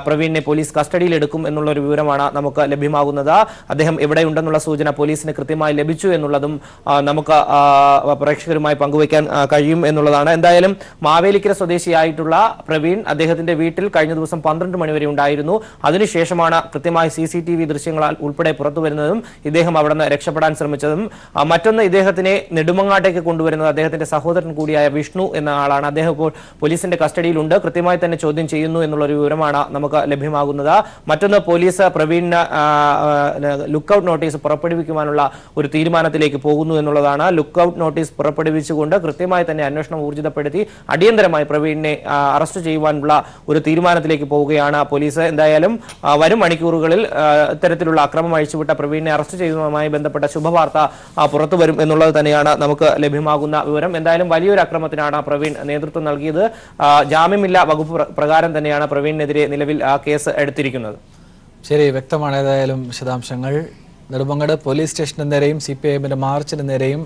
പ്രവീണിനെ പോലീസ് കസ്റ്റഡിയിലെടുക്കും എന്നുള്ള ഒരു വിവരമാണ് നമുക്ക് ലഭ്യമാകുന്നത്. അദ്ദേഹം എവിടെയുണ്ടെന്നുള്ള സൂചന പോലീസിന് കൃത്യമായി ലഭിച്ചു എന്നുള്ളതും നമുക്ക് പ്രേക്ഷകരുമായി പങ്കുവയ്ക്കാൻ കഴിയും എന്നുള്ളതാണ്. എന്തായാലും മാവേലിക്കര സ്വദേശിയായിട്ടുള്ള പ്രവീൺ അദ്ദേഹത്തിന്റെ വീട്ടിൽ കഴിഞ്ഞ ദിവസം 12 മണി വരെ ഉണ്ടായിരുന്നു. അതിനുശേഷമാണ് കൃത്യമായി CCTV ദൃശ്യങ്ങളാൽ ഉൾപ്പെടെ പുറത്തു വരുന്നതും ഇദ്ദേഹം അവിടെ നിന്ന് രക്ഷപ്പെടാൻ ശ്രമിച്ചതും. മറ്റൊന്ന്, ഇദ്ദേഹത്തിനെ നെടുമങ്ങാട്ടേക്ക് കൊണ്ടുവരുന്നത് അദ്ദേഹത്തിന്റെ സഹോദരൻ കൂടിയായ വിഷ്ണു എന്ന ആളാണ്. അദ്ദേഹം ഇപ്പോൾ പോലീസിന്റെ കസ്റ്റഡിയിലുണ്ട്. കൃത്യമായി തന്നെ ചോദ്യം ചെയ്യുന്നു എന്നുള്ളൊരു വിവരമാണ് നമുക്ക് ലഭ്യമാകുന്നത്. മറ്റൊന്ന്, പോലീസ് പ്രവീണിന് ലുക്കൌട്ട് നോട്ടീസ് പുറപ്പെടുവിക്കുവാനുള്ള ഒരു തീരുമാനത്തിലേക്ക് പോകുന്നു എന്നുള്ളതാണ്. ലുക്കൌട്ട് നോട്ടീസ് പുറപ്പെടുവിച്ചുകൊണ്ട് കൃത്യമായി തന്നെ അന്വേഷണം ഊർജിതപ്പെടുത്തി അടിയന്തരമായി പ്രവീണിനെ അറസ്റ്റ് ചെയ്യുവാനുള്ള ഒരു തീരുമാനത്തിലേക്ക് പോവുകയാണ് പോലീസ്. എന്തായാലും വരും മണിക്കൂറുകളിൽ ഇത്തരത്തിലുള്ള അക്രമം അഴിച്ചുവിട്ട പ്രവീണിനെ അറസ്റ്റ് ചെയ്യുന്നതുമായി ബന്ധപ്പെട്ട ശുഭവാർത്ത പുറത്തു വരും എന്നുള്ളത് തന്നെയാണ് നമുക്ക് ലഭ്യമാകുന്ന വിവരം. എന്തായാലും വലിയൊരു അക്രമത്തിനാണ് പ്രവീൺ നേതൃത്വം നൽകിയത്. ജാമ്യമില്ലാ വകുപ്പ് പ്രകാരം തന്നെയാണ് പ്രവീണിനെതിരെ നിലവിൽ കേസ് എടുത്തിരിക്കുന്നത്. ശരി, വ്യക്തമാണ്. ഏതായാലും വിശദാംശങ്ങൾ. നെടുമങ്ങാട് പോലീസ് സ്റ്റേഷന് നേരെയും CPIഎമ്മിന്റെ മാർച്ചിന് നേരെയും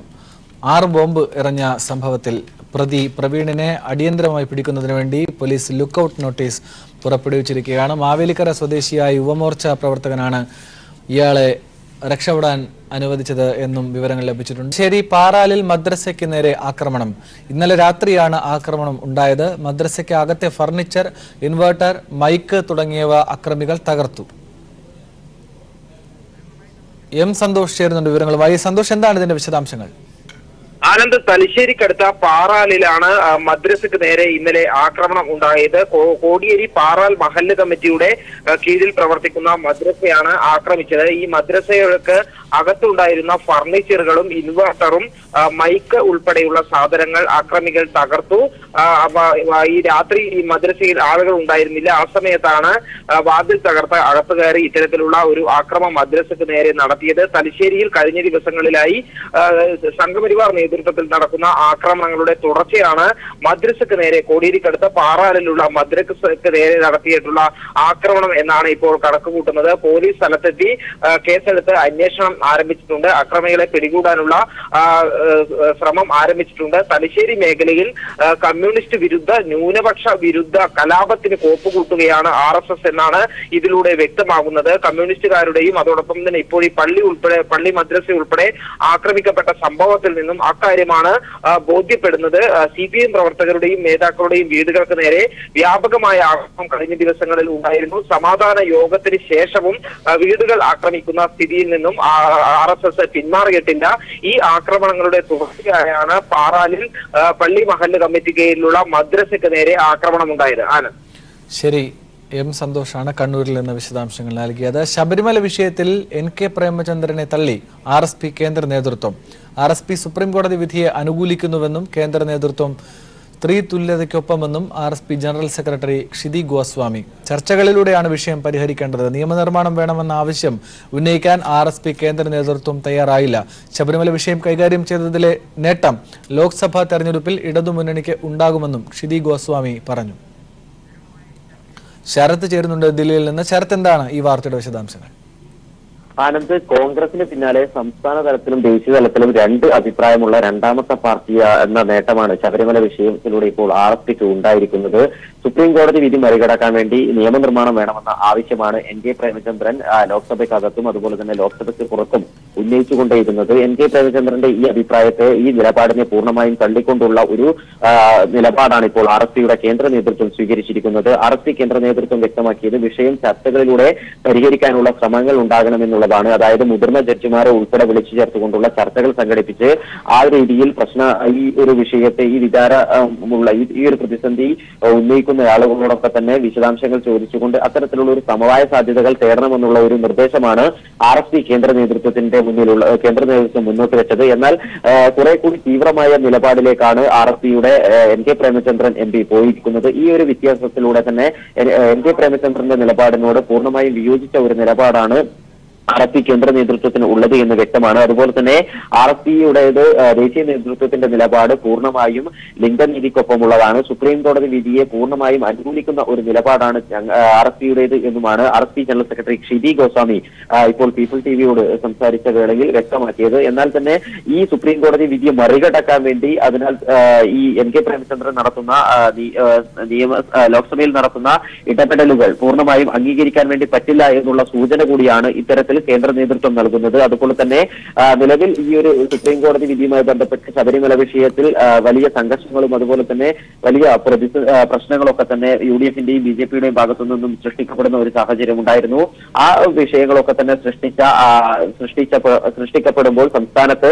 6 ബോംബ് എറിഞ്ഞ സംഭവത്തിൽ പ്രതി പ്രവീണിനെ അടിയന്തരമായി പിടിക്കുന്നതിന് വേണ്ടി പോലീസ് ലുക്കൌട്ട് നോട്ടീസ് പുറപ്പെടുവിച്ചിരിക്കുകയാണ്. മാവേലിക്കര സ്വദേശിയായ യുവമോർച്ച പ്രവർത്തകനാണ് ഇയാളെ രക്ഷപ്പെടാൻ അനുവദിച്ചത് എന്നും വിവരങ്ങൾ ലഭിച്ചിട്ടുണ്ട്. ശരി, പാറാലിൽ മദ്രസയ്ക്ക് നേരെ ആക്രമണം. ഇന്നലെ രാത്രിയാണ് ആക്രമണം ഉണ്ടായത്. മദ്രസയ്ക്ക് അകത്തെ ഫർണിച്ചർ, ഇൻവെർട്ടർ, മൈക്ക് തുടങ്ങിയവ അക്രമികൾ തകർത്തു. സന്തോഷ് ചേരുന്നുണ്ട് വിവരങ്ങളുമായി. സന്തോഷ്, എന്താണ് ഇതിന്റെ വിശദാംശങ്ങൾ? ആനന്ദ്, തലശ്ശേരിക്കടുത്ത പാറാലിലാണ് മദ്രസക്ക് നേരെ ഇന്നലെ ആക്രമണം ഉണ്ടായത്. കോടിയേരി പാറാൽ മഹല്ല് കമ്മിറ്റിയുടെ കീഴിൽ പ്രവർത്തിക്കുന്ന മദ്രസയാണ് ആക്രമിച്ചത്. ഈ മദ്രസകൾക്ക് അകത്തുണ്ടായിരുന്ന ഫർണിച്ചറുകളും ഇൻവെർട്ടറും മൈക്ക് ഉൾപ്പെടെയുള്ള സാധനങ്ങൾ ആക്രമികൾ തകർത്തു. ഈ രാത്രി ഈ മദ്രസയിൽ ആളുകൾ ഉണ്ടായിരുന്നില്ല. ആ സമയത്താണ് വാതിൽ തകർത്ത് അകത്ത് കയറി ഇത്തരത്തിലുള്ള ഒരു ആക്രമണം മദ്രസക്ക് നേരെ നടത്തിയത്. തലശ്ശേരിയിൽ കഴിഞ്ഞ ദിവസങ്ങളിലായി സംഘപരിവാർ നേതൃത്വത്തിൽ നടക്കുന്ന ആക്രമണങ്ങളുടെ തുടർച്ചയാണ് മദ്രസക്ക് നേരെ, കോടിയേരിക്കടുത്ത പാറാലിലുള്ള മദ്രസക്ക് നേരെ നടത്തിയിട്ടുള്ള ആക്രമണം എന്നാണ് ഇപ്പോൾ കണക്കുകൂട്ടുന്നത്. പോലീസ് സ്ഥലത്തെത്തി കേസെടുത്ത് അന്വേഷണം ആരംഭിച്ചിട്ടുണ്ട്. അക്രമികളെ പിടികൂടാനുള്ള ശ്രമം ആരംഭിച്ചിട്ടുണ്ട്. തലശ്ശേരി മേഖലയിൽ കമ്മ്യൂണിസ്റ്റ് വിരുദ്ധ, ന്യൂനപക്ഷ വിരുദ്ധ കലാപത്തിന് കോപ്പുകൂട്ടുകയാണ് RSS എന്നാണ് ഇതിലൂടെ വ്യക്തമാകുന്നത്. കമ്മ്യൂണിസ്റ്റുകാരുടെയും അതോടൊപ്പം തന്നെ ഇപ്പോൾ ഈ പള്ളി മദ്രസ ഉൾപ്പെടെ ആക്രമിക്കപ്പെട്ട സംഭവത്തിൽ നിന്നും അക്കാര്യമാണ് ബോധ്യപ്പെടുന്നത്. CPM പ്രവർത്തകരുടെയും നേതാക്കളുടെയും വീടുകൾക്ക് നേരെ വ്യാപകമായ ആക്രമണം കഴിഞ്ഞ ദിവസങ്ങളിൽ ഉണ്ടായിരുന്നു. സമാധാന യോഗത്തിന് ശേഷവും വീടുകൾ ആക്രമിക്കുന്ന സ്ഥിതിയിൽ നിന്നും RSS പിന്മാറിയിട്ടില്ല. ഈ ആക്രമണങ്ങളുടെ തുടർച്ചയായാണ് പാറാലിൽ പള്ളി മഹല്ല് കമ്മിറ്റി കീഴിലുള്ള മദ്രസയ്ക്ക് നേരെ ആക്രമണം ഉണ്ടായത്. ആനന്ദ്, ശരി, സന്തോഷാണ് കണ്ണൂരിൽ നിന്ന് വിശദാംശങ്ങൾ നൽകിയത്. ശബരിമല വിഷയത്തിൽ NK പ്രേമചന്ദ്രനെ തള്ളി RSP കേന്ദ്ര നേതൃത്വം. RSP സുപ്രീം കോടതി വിധിയെ അനുകൂലിക്കുന്നുവെന്നും കേന്ദ്ര നേതൃത്വം സ്ത്രീ തുല്യതയ്ക്കൊപ്പമെന്നും RSP ജനറൽ സെക്രട്ടറി ക്ഷിതി ഗോസ്വാമി. ചർച്ചകളിലൂടെയാണ് വിഷയം പരിഹരിക്കേണ്ടത്. നിയമനിർമ്മാണം വേണമെന്ന ആവശ്യം ഉന്നയിക്കാൻ RSP കേന്ദ്ര നേതൃത്വം തയ്യാറായില്ല. ശബരിമല വിഷയം കൈകാര്യം ചെയ്തതിലെ നേട്ടം ലോക്സഭാ തെരഞ്ഞെടുപ്പിൽ ഇടതുമുന്നണിക്ക് ഉണ്ടാകുമെന്നും ക്ഷിതി ഗോസ്വാമി പറഞ്ഞു. ശരത്ത് ചേരുന്നുണ്ട് ദില്ലിയിൽ നിന്ന്. ശരത്ത്, എന്താണ് ഈ വാർത്തയുടെ വിശദാംശങ്ങൾ? ആനന്ദ്, കോൺഗ്രസിന് പിന്നാലെ സംസ്ഥാന തലത്തിലും ദേശീയ തലത്തിലും രണ്ട് അഭിപ്രായമുള്ള രണ്ടാമത്തെ പാർട്ടി എന്ന നേട്ടമാണ് ശബരിമല വിഷയത്തിലൂടെ ഇപ്പോൾ RSPക്ക് ഉണ്ടായിരിക്കുന്നത്. സുപ്രീം കോടതി വിധി മറികടക്കാൻ വേണ്ടി നിയമനിർമ്മാണം വേണമെന്ന ആവശ്യമാണ് NK പ്രേമചന്ദ്രൻ ലോക്സഭയ്ക്കകത്തും അതുപോലെ തന്നെ ലോക്സഭയ്ക്ക് പുറത്തും ഉന്നയിച്ചുകൊണ്ടേയിരുന്നത്. NK പ്രേമചന്ദ്രന്റെ ഈ അഭിപ്രായത്തെ, ഈ നിലപാടിനെ പൂർണ്ണമായും തള്ളിക്കൊണ്ടുള്ള ഒരു നിലപാടാണ് ഇപ്പോൾ RSPയുടെ കേന്ദ്ര നേതൃത്വം സ്വീകരിച്ചിരിക്കുന്നത്. RSP കേന്ദ്ര നേതൃത്വം വ്യക്തമാക്കിയത് വിഷയം ചർച്ചകളിലൂടെ പരിഹരിക്കാനുള്ള ശ്രമങ്ങൾ ഉണ്ടാകണമെന്നുള്ളതാണ്. അതായത് മുതിർന്ന ജഡ്ജിമാരെ ഉൾപ്പെടെ വിളിച്ചു ചേർത്തുകൊണ്ടുള്ള ചർച്ചകൾ സംഘടിപ്പിച്ച് ആ രീതിയിൽ ഈ ഒരു വിഷയത്തെ, ഈ വികാരമുള്ള ഈ ഒരു പ്രതിസന്ധി ഉന്നയിക്കുന്ന ആളുകളോടൊപ്പം തന്നെ വിശദാംശങ്ങൾ ചോദിച്ചുകൊണ്ട് അത്തരത്തിലുള്ള ഒരു സമവായ സാധ്യതകൾ തേടണമെന്നുള്ള ഒരു നിർദ്ദേശമാണ് RSP കേന്ദ്ര നേതൃത്വം മുന്നോട്ട് വെച്ചത്. എന്നാൽ കുറെ കൂടി തീവ്രമായ നിലപാടിലേക്കാണ് RSPയുടെ NK പ്രേമചന്ദ്രൻ MP പോയിരിക്കുന്നത്. ഈ ഒരു വ്യത്യാസത്തിലൂടെ തന്നെ NK പ്രേമചന്ദ്രന്റെ നിലപാടിനോട് പൂർണ്ണമായും വിയോജിച്ച ഒരു നിലപാടാണ് RSP കേന്ദ്ര നേതൃത്വത്തിന് ഉള്ളത് എന്ന് വ്യക്തമാണ്. അതുപോലെ തന്നെ RSPയുടേത് ദേശീയ നേതൃത്വത്തിന്റെ നിലപാട് പൂർണ്ണമായും ലിംഗനീതിക്കൊപ്പമുള്ളതാണ്. സുപ്രീം കോടതി വിധിയെ പൂർണ്ണമായും അനുകൂലിക്കുന്ന ഒരു നിലപാടാണ് RSPയുടേത് എന്നുമാണ് RSP ജനറൽ സെക്രട്ടറി ക്ഷിതി ഗോസ്വാമി ഇപ്പോൾ പീപ്പിൾ TVയോട് സംസാരിച്ച വേളയിൽ വ്യക്തമാക്കിയത്. എന്നാൽ തന്നെ ഈ സുപ്രീം കോടതി വിധിയെ മറികടക്കാൻ വേണ്ടി, അതിനാൽ ഈ NK പ്രേമചന്ദ്രൻ നടത്തുന്ന ലോക്സഭയിൽ നടത്തുന്ന ഇടപെടലുകൾ പൂർണ്ണമായും അംഗീകരിക്കാൻ വേണ്ടി പറ്റില്ല എന്നുള്ള സൂചന കൂടിയാണ് ഇത്തരത്തിൽ തരത്തിൽ കേന്ദ്ര നേതൃത്വം നൽകുന്നത്. അതുപോലെ തന്നെ നിലവിൽ ഈ ഒരു സുപ്രീം കോടതി വിധിയുമായി ബന്ധപ്പെട്ട് ശബരിമല വിഷയത്തിൽ വലിയ സംഘർഷങ്ങളും അതുപോലെ തന്നെ വലിയ പ്രശ്നങ്ങളൊക്കെ തന്നെ UDF-ന്റെയും BJP-യുടെയും ഭാഗത്തു നിന്നും സൃഷ്ടിക്കപ്പെടുന്ന ഒരു സാഹചര്യം ഉണ്ടായിരുന്നു. ആ വിഷയങ്ങളൊക്കെ തന്നെ സൃഷ്ടിക്കപ്പെടുമ്പോൾ സംസ്ഥാനത്ത്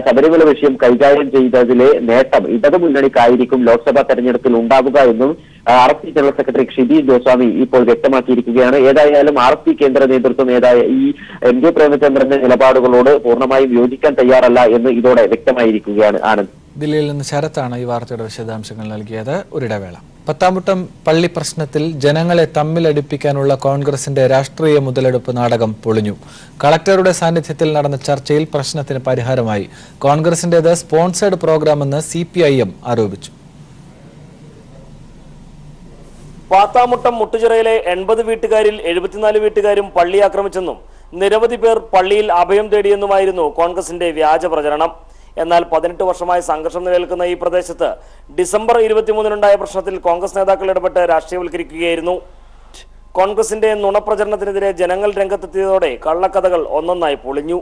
ശബരിമല വിഷയം കൈകാര്യം ചെയ്തതിലെ നേട്ടം ഇടതു മുന്നണിക്കായിരിക്കും ലോക്സഭാ തെരഞ്ഞെടുപ്പിൽ ഉണ്ടാവുക എന്നും RSP general secretary Shibi Goswami ഇപ്പോൾ വ്യക്തമാക്കിയിരിക്കുകയാണ്. ഏതായാലും RSP കേന്ദ്ര നേതൃത്വം ഈ MK പ്രേമചന്ദ്രന്റെ നിലപാടുകളോട് പൂർണ്ണമായും യോജിക്കാൻ തയ്യാറല്ല എന്ന് ഇതോടെ വ്യക്തമായിരിക്കുകയാണ്. ആനന്ദ്, ദില്ലിയിൽ നിന്ന് ശരത്താണ് ഈ വാർത്തയുടെ വിശദാംശങ്ങൾ നൽകിയത്. ഒരിടവേള. പത്താംമുട്ടം പള്ളി പ്രശ്നത്തിൽ ജനങ്ങളെ തമ്മിലടിപ്പിക്കാനുള്ള കോൺഗ്രസിന്റെ രാഷ്ട്രീയ മുതലെടുപ്പ് നാടകം പൊളിഞ്ഞു. കളക്ടറുടെ സാന്നിധ്യത്തിൽ നടന്ന ചർച്ചയിൽ പ്രശ്നത്തിന് പരിഹാരമായി. കോൺഗ്രസിന്റേത് സ്പോൺസേഡ് പ്രോഗ്രാമെന്ന് CPIM ആരോപിച്ചു. പാത്താമുട്ടം മുട്ടുചിറയിലെ 80 വീട്ടുകാരിൽ 74 വീട്ടുകാരും പള്ളി ആക്രമിച്ചെന്നും നിരവധി പേർ പള്ളിയിൽ അഭയം തേടിയെന്നുമായിരുന്നു കോൺഗ്രസിന്റെ വ്യാജ പ്രചരണം. എന്നാൽ 18 വർഷമായി സംഘർഷം നിലനിൽക്കുന്ന ഈ പ്രദേശത്ത് ഡിസംബർ 23-നുണ്ടായ പ്രശ്നത്തിൽ കോൺഗ്രസ് നേതാക്കൾ ഇടപെട്ട് രാഷ്ട്രീയവൽക്കരിക്കുകയായിരുന്നു. കോൺഗ്രസിന്റെ നുണപ്രചരണത്തിനെതിരെ ജനങ്ങൾ രംഗത്തെത്തിയതോടെ കള്ളക്കഥകൾ ഒന്നൊന്നായി പൊളിഞ്ഞു.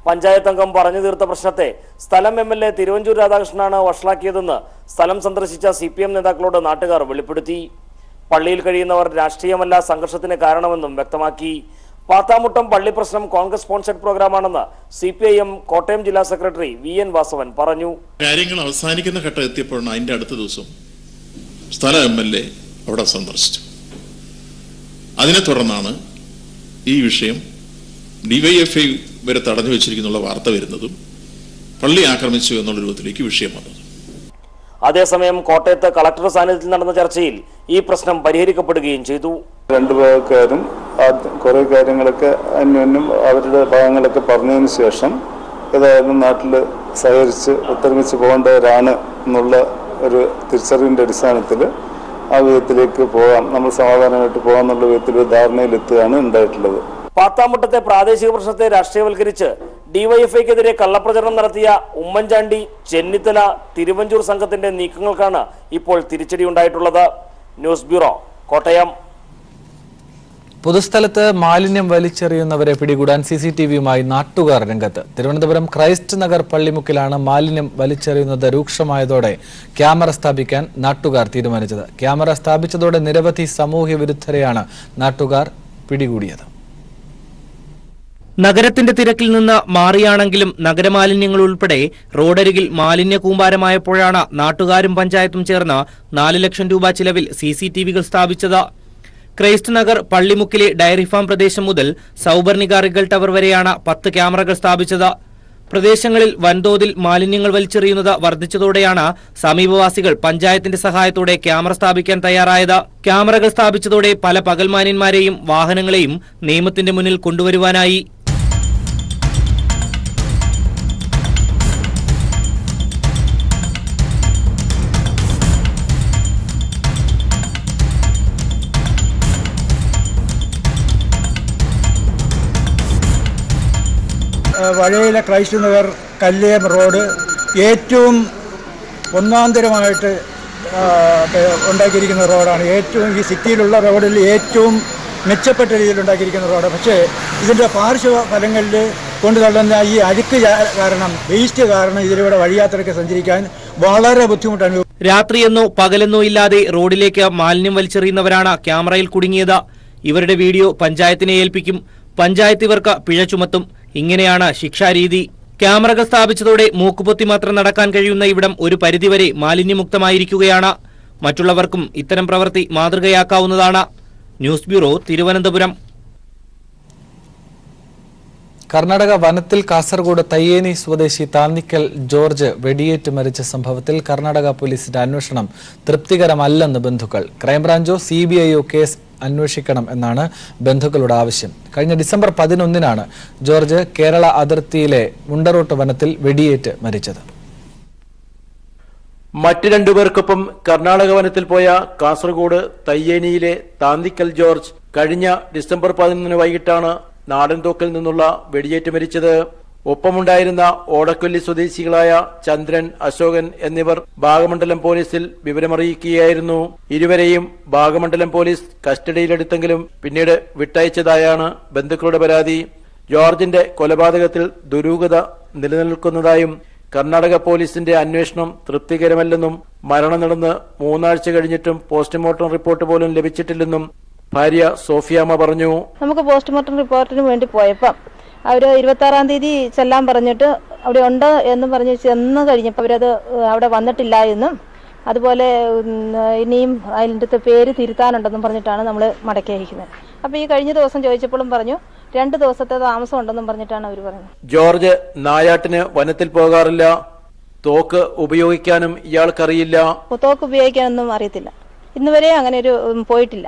പഞ്ചായത്ത് അംഗം പറഞ്ഞു തീർത്ത പ്രശ്നത്തെ സ്ഥലം MLA തിരുവഞ്ചൂർ രാധാകൃഷ്ണനാണ് വഷളാക്കിയതെന്ന് സ്ഥലം സന്ദർശിച്ച CPM നേതാക്കളോട് നാട്ടുകാർ വെളിപ്പെടുത്തി. പള്ളിയിൽ കഴിയുന്നവർ രാഷ്ട്രീയമല്ല സംഘർഷത്തിന് കാരണമെന്നും വ്യക്തമാക്കി. പാത്താമുട്ടം പള്ളി പ്രശ്നം കോൺഗ്രസ് സ്പോൺസർഡ് പ്രോഗ്രാമാണെന്ന് CPIM കോട്ടയം ജില്ലാ സെക്രട്ടറി VN വാസവൻ പറഞ്ഞു. കാര്യങ്ങൾ അവസാനിക്കുന്ന ഘട്ടം എത്തിയപ്പോഴാണ് അതിന്റെ അടുത്ത ദിവസം സ്ഥല MLA അവിടെ സന്ദർശിച്ചു. അതിനെ തുടർന്നാണ് ഈ വിഷയം DYFI വരെ തടഞ്ഞു വെച്ചിരിക്കുന്ന വാർത്ത വരുന്നതും പള്ളി ആക്രമിച്ചു എന്നുള്ള രൂപത്തിലേക്ക് വിഷയം വന്നത്. അതേസമയം കോട്ടയത്ത് കളക്ടർ സാന്നിധ്യത്തിൽ നടന്ന ചർച്ചയിൽ ഈ പ്രശ്നം പരിഹരിക്കപ്പെടുകയും ചെയ്തു. രണ്ടു ഭാഗക്കാരും കുറെ കാര്യങ്ങളൊക്കെ അന്യോന്യം അവരുടെ ഭാഗങ്ങളൊക്കെ പറഞ്ഞതിന് ശേഷം ഏതായാലും നാട്ടിൽ സഹകരിച്ച് ഒത്തൊരുമിച്ച് പോകേണ്ടവരാണ് എന്നുള്ള ഒരു തിരിച്ചറിവിന്റെ അടിസ്ഥാനത്തിൽ ആ വിധത്തിലേക്ക് പോകാം, നമ്മൾ സമാധാനമായിട്ട് പോകാമെന്നുള്ള വിധത്തിൽ ധാരണയിലെത്തുകയാണ് ഉണ്ടായിട്ടുള്ളത്. പാത്താമുട്ടത്തെ പ്രാദേശിക പ്രശ്നത്തെ രാഷ്ട്രീയവൽക്കരിച്ച് DYFIക്കെതിരെ കള്ളപ്രചരണം നടത്തിയ ഉമ്മൻചാണ്ടി, ചെന്നിത്തല, തിരുവഞ്ചൂർ സംഘത്തിന്റെ നീക്കങ്ങൾക്കാണ് ഇപ്പോൾ തിരിച്ചടിയുണ്ടായിട്ടുള്ളത്. News bureau, Kottayam. പൊതുസ്ഥലത്ത് മാലിന്യം വലിച്ചെറിയുന്നവരെ പിടികൂടാൻ CCTVയുമായി നാട്ടുകാർ രംഗത്ത്. തിരുവനന്തപുരം ക്രൈസ്റ്റ് നഗർ പള്ളിമുക്കിലാണ് മാലിന്യം വലിച്ചെറിയുന്നത് രൂക്ഷമായതോടെ ക്യാമറ സ്ഥാപിക്കാൻ നാട്ടുകാർ തീരുമാനിച്ചത്. ക്യാമറ സ്ഥാപിച്ചതോടെ നിരവധി സാമൂഹ്യ വിരുദ്ധരെയാണ് നാട്ടുകാർ പിടികൂടിയത്. നഗരത്തിന്റെ തിരക്കിൽ നിന്ന് മാറിയാണെങ്കിലും നഗരമാലിന്യങ്ങൾ ഉൾപ്പെടെ റോഡരികിൽ മാലിന്യ കൂമ്പാരമായപ്പോഴാണ് നാട്ടുകാരും പഞ്ചായത്തും ചേർന്ന് 4 ലക്ഷം രൂപ ചിലവിൽ CCTVകൾ സ്ഥാപിച്ചത്. ക്രൈസ്റ്റ് നഗർ പള്ളിമുക്കിലെ ഡയറി ഫാം പ്രദേശം മുതൽ സൗബർണിക റിഗൽ ടവർ വരെയാണ് 10 ക്യാമറകൾ സ്ഥാപിച്ചത്. പ്രദേശങ്ങളിൽ വൻതോതിൽ മാലിന്യങ്ങൾ വലിച്ചെറിയുന്നത് വർദ്ധിച്ചതോടെയാണ് സമീപവാസികൾ പഞ്ചായത്തിന്റെ സഹായത്തോടെ ക്യാമറ സ്ഥാപിക്കാൻ തയ്യാറായത്. ക്യാമറകൾ സ്ഥാപിച്ചതോടെ പല പകൽമാന്യന്മാരെയും വാഹനങ്ങളെയും നിയമത്തിന്റെ മുന്നിൽ കൊണ്ടുവരുവാനായി. വഴയിലെ ക്രൈസ്റ്റ് നഗർ കല്ലേം റോഡ് ഏറ്റവും ഒന്നാന്തരമായിട്ട് ഉണ്ടാക്കിയിരിക്കുന്ന റോഡാണ്. ഏറ്റവും ഈ സിറ്റിയിലുള്ള റോഡിൽ ഏറ്റവും മെച്ചപ്പെട്ട രീതിയിൽ ഉണ്ടാക്കിയിരിക്കുന്ന റോഡ്. പക്ഷേ ഇതിൻ്റെ പാർശ്വ ഫലങ്ങളിൽ കൊണ്ടുതള്ളുന്ന ഈ അഴുക്ക് കാരണം, വേസ്റ്റ് കാരണം ഇതിലൂടെ വഴിയാത്രയ്ക്ക് സഞ്ചരിക്കാൻ വളരെ ബുദ്ധിമുട്ടാണ്. രാത്രിയെന്നോ പകലെന്നോ ഇല്ലാതെ റോഡിലേക്ക് മാലിന്യം വലിച്ചെറിയുന്നവരാണ് ക്യാമറയിൽ കുടുങ്ങിയത്. ഇവരുടെ വീഡിയോ പഞ്ചായത്തിനെ ഏൽപ്പിക്കും. പഞ്ചായത്ത് ഇവർക്ക് പിഴ ചുമത്തും. ഇങ്ങനെയാണ് ശിക്ഷാരീതി. ക്യാമറകൾ സ്ഥാപിച്ചതോടെ മൂക്കുപൊത്തി മാത്രം നടക്കാൻ കഴിയുന്ന ഇവിടം ഒരു പരിധിവരെ മാലിന്യമുക്തമായിരിക്കുകയാണ്. മറ്റുള്ളവർക്കും ഇത്തരം പ്രവൃത്തി മാതൃകയാക്കാവുന്നതാണ്. News bureau, Thiruvananthapuram. കർണാടക വനത്തിൽ കാസർഗോഡ് തയ്യേനി സ്വദേശി താന്നിക്കൽ ജോർജ് വെടിയേറ്റ് മരിച്ച സംഭവത്തിൽ കർണാടക പോലീസിന്റെ അന്വേഷണം തൃപ്തികരമല്ലെന്ന് ബന്ധുക്കൾ. ക്രൈംബ്രാഞ്ചോ CBIയോ കേസ് അന്വേഷിക്കണം എന്നാണ് ബന്ധുക്കളുടെ ആവശ്യം. കഴിഞ്ഞ ഡിസംബർ 11-നാണ് ജോർജ് കേരള അതിർത്തിയിലെ മുണ്ടറോട്ട് വനത്തിൽ വെടിയേറ്റ് മരിച്ചത്. മറ്റ് രണ്ടുപേർക്കൊപ്പം കർണാടക വനത്തിൽ പോയ കാസർഗോഡ് തയ്യേനിയിലെ താന്നിക്കൽ ജോർജ് കഴിഞ്ഞ ഡിസംബർ 11 വൈകിട്ടാണ് നാടൻതോക്കിൽ നിന്നുള്ള വെടിയേറ്റ് മരിച്ചത്. ഒപ്പമുണ്ടായിരുന്ന ഓടക്കൊല്ലി സ്വദേശികളായ ചന്ദ്രൻ, അശോകൻ എന്നിവർ ഭാഗമണ്ഡലം പോലീസിൽ വിവരമറിയിക്കുകയായിരുന്നു. ഇരുവരെയും ഭാഗമണ്ഡലം പോലീസ് കസ്റ്റഡിയിലെടുത്തെങ്കിലും പിന്നീട് വിട്ടയച്ചതായാണ് ബന്ധുക്കളുടെ പരാതി. ജോർജിന്റെ കൊലപാതകത്തിൽ ദുരൂഹത നിലനിൽക്കുന്നതായും കർണാടക പോലീസിന്റെ അന്വേഷണം തൃപ്തികരമല്ലെന്നും മരണം നടന്ന് 3 ആഴ്ച കഴിഞ്ഞിട്ടും പോസ്റ്റ്മോർട്ടം റിപ്പോർട്ട് പോലും ലഭിച്ചിട്ടില്ലെന്നും ഭാര്യ സോഫിയാമ്മ പറഞ്ഞു. നമുക്ക് പോസ്റ്റ്മോർട്ടം റിപ്പോർട്ടിന് വേണ്ടി പോയപ്പം അവര് 26-ാം തീയതി ചെല്ലാൻ പറഞ്ഞിട്ട് അവിടെ ഉണ്ട് എന്ന് പറഞ്ഞ് ചെന്ന് കഴിഞ്ഞപ്പോൾ അവരത് അവിടെ വന്നിട്ടില്ല എന്നും അതുപോലെ ഇനിയും അതിൻ്റെ പേര് തിരുത്താനുണ്ടെന്നും പറഞ്ഞിട്ടാണ് നമ്മൾ മടക്കി അയക്കുന്നത്. അപ്പോൾ ഈ കഴിഞ്ഞ ദിവസം ചോദിച്ചപ്പോഴും പറഞ്ഞു 2 ദിവസത്തെ താമസം ഉണ്ടെന്നും പറഞ്ഞിട്ടാണ് അവർ പറയുന്നത്. ജോർജ് നായാട്ടിന് വനത്തിൽ പോകാറില്ല. തോക്ക് ഉപയോഗിക്കാനും ഇയാൾക്കറിയില്ല. തോക്ക് ഉപയോഗിക്കാനൊന്നും അറിയത്തില്ല. ഇന്നുവരെ അങ്ങനെ ഒരു പോയിട്ടില്ല.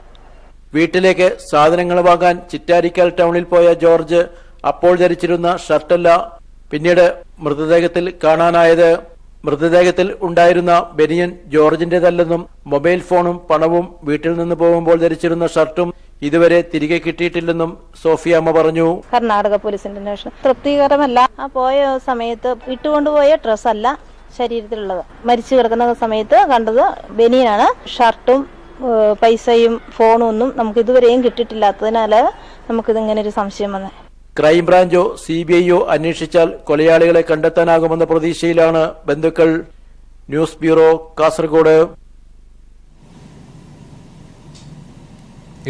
വീട്ടിലേക്ക് സാധനങ്ങൾ വാങ്ങാൻ ചിറ്റാരിക്കാൽ ടൗണിൽ പോയ ജോർജ് അപ്പോൾ ധരിച്ചിരുന്ന ഷർട്ടല്ല പിന്നീട് മൃതദേഹത്തിൽ കാണാനായത്. മൃതദേഹത്തിൽ ഉണ്ടായിരുന്ന ബനിയൻ ജോർജിന്റേതല്ലെന്നും മൊബൈൽ ഫോണും പണവും വീട്ടിൽ നിന്ന് പോകുമ്പോൾ ധരിച്ചിരുന്ന ഷർട്ടും ഇതുവരെ തിരികെ കിട്ടിയിട്ടില്ലെന്നും സോഫിയാമ്മ പറഞ്ഞു. കർണാടക പോലീസിന്റെ അന്വേഷണം തൃപ്തികരമല്ല. ആ പോയ സമയത്ത് ഇട്ടുകൊണ്ടുപോയ ഡ്രസ് അല്ല ശരീരത്തിലുള്ളത്. മരിച്ചു കിടക്കുന്ന സമയത്ത് കണ്ടത് ബനിയനാണ്. ഷർട്ടും പൈസയും ഫോണും ഒന്നും നമുക്ക് ഇതുവരെയും കിട്ടിയിട്ടില്ലാത്തതിനാല് നമുക്കിതിങ്ങനെ ഒരു സംശയം വന്നേ. ക്രൈംബ്രാഞ്ചോ CBIയോ അന്വേഷിച്ചാൽ കൊലയാളികളെ കണ്ടെത്താനാകുമെന്ന പ്രതീക്ഷയിലാണ് ബന്ധുക്കൾ. News bureau, Kasaragod.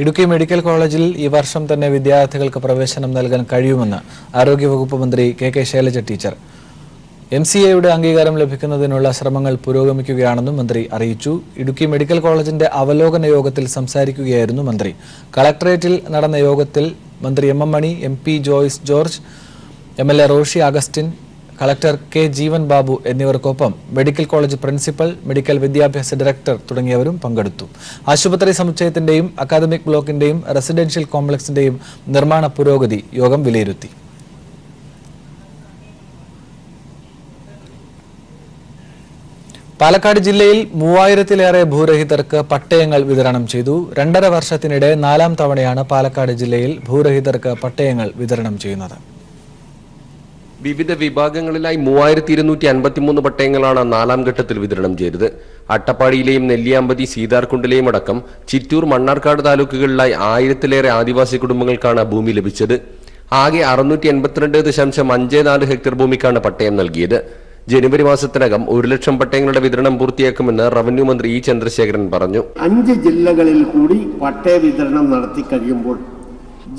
Idukki medical കോളേജിൽ ഈ വർഷം തന്നെ വിദ്യാർത്ഥികൾക്ക് പ്രവേശനം നൽകാൻ കഴിയുമെന്ന് ആരോഗ്യവകുപ്പ് മന്ത്രി KK ശൈലജ ടീച്ചർ. MCAയുടെ അംഗീകാരം ലഭിക്കുന്നതിനുള്ള ശ്രമങ്ങൾ പുരോഗമിക്കുകയാണെന്നും മന്ത്രി അറിയിച്ചു. ഇടുക്കി മെഡിക്കൽ കോളേജിന്റെ അവലോകന യോഗത്തിൽ സംസാരിക്കുകയായിരുന്നു മന്ത്രി. കളക്ടറേറ്റിൽ നടന്ന യോഗത്തിൽ മന്ത്രി MM Mani, MP Joice George, MLA Roshi Augustine, collector K Jeevan Babu എന്നിവർക്കൊപ്പം മെഡിക്കൽ കോളേജ് പ്രിൻസിപ്പൽ, മെഡിക്കൽ വിദ്യാഭ്യാസ ഡയറക്ടർ തുടങ്ങിയവരും പങ്കെടുത്തു. ആശുപത്രി സമുച്ചയത്തിന്റെയും അക്കാദമിക് ബ്ലോക്കിന്റെയും റെസിഡൻഷ്യൽ കോംപ്ലക്സിന്റെയും നിർമ്മാണ പുരോഗതി യോഗം വിലയിരുത്തി. പാലക്കാട് ജില്ലയിൽ 3000-ലേറെ ഭൂരഹിതർക്ക് പട്ടയങ്ങൾ വിതരണം ചെയ്തു. 2.5 വർഷത്തിനിടെ 4ാം തവണയാണ് പാലക്കാട് ജില്ലയിൽ ഭൂരഹിതർക്ക് പട്ടയങ്ങൾ വിതരണം ചെയ്യുന്നത്. വിവിധ വിഭാഗങ്ങളിലായി 3253 പട്ടയങ്ങളാണ് 4ാം ഘട്ടത്തിൽ വിതരണം ചെയ്തത്. അട്ടപ്പാടിയിലെയും നെല്ലിയാമ്പതി, സീതാർകുണ്ടിലെയും അടക്കം ചിറ്റൂർ, മണ്ണാർക്കാട് താലൂക്കുകളിലായി 1000-ലേറെ ആദിവാസി കുടുംബങ്ങൾക്കാണ് ഭൂമി ലഭിച്ചത്. ആകെ 682.54 ഹെക്ടർ ഭൂമിക്കാണ് പട്ടയം നൽകിയത്. ജനുവരി മാസത്തിനകം 1 ലക്ഷം പട്ടയങ്ങളുടെ വിതരണം പൂർത്തിയാക്കുമെന്ന് റവന്യൂ മന്ത്രി E ചന്ദ്രശേഖരൻ പറഞ്ഞു. 5 ജില്ലകളിൽ കൂടി പട്ടയ വിതരണം നടത്തി കഴിയുമ്പോൾ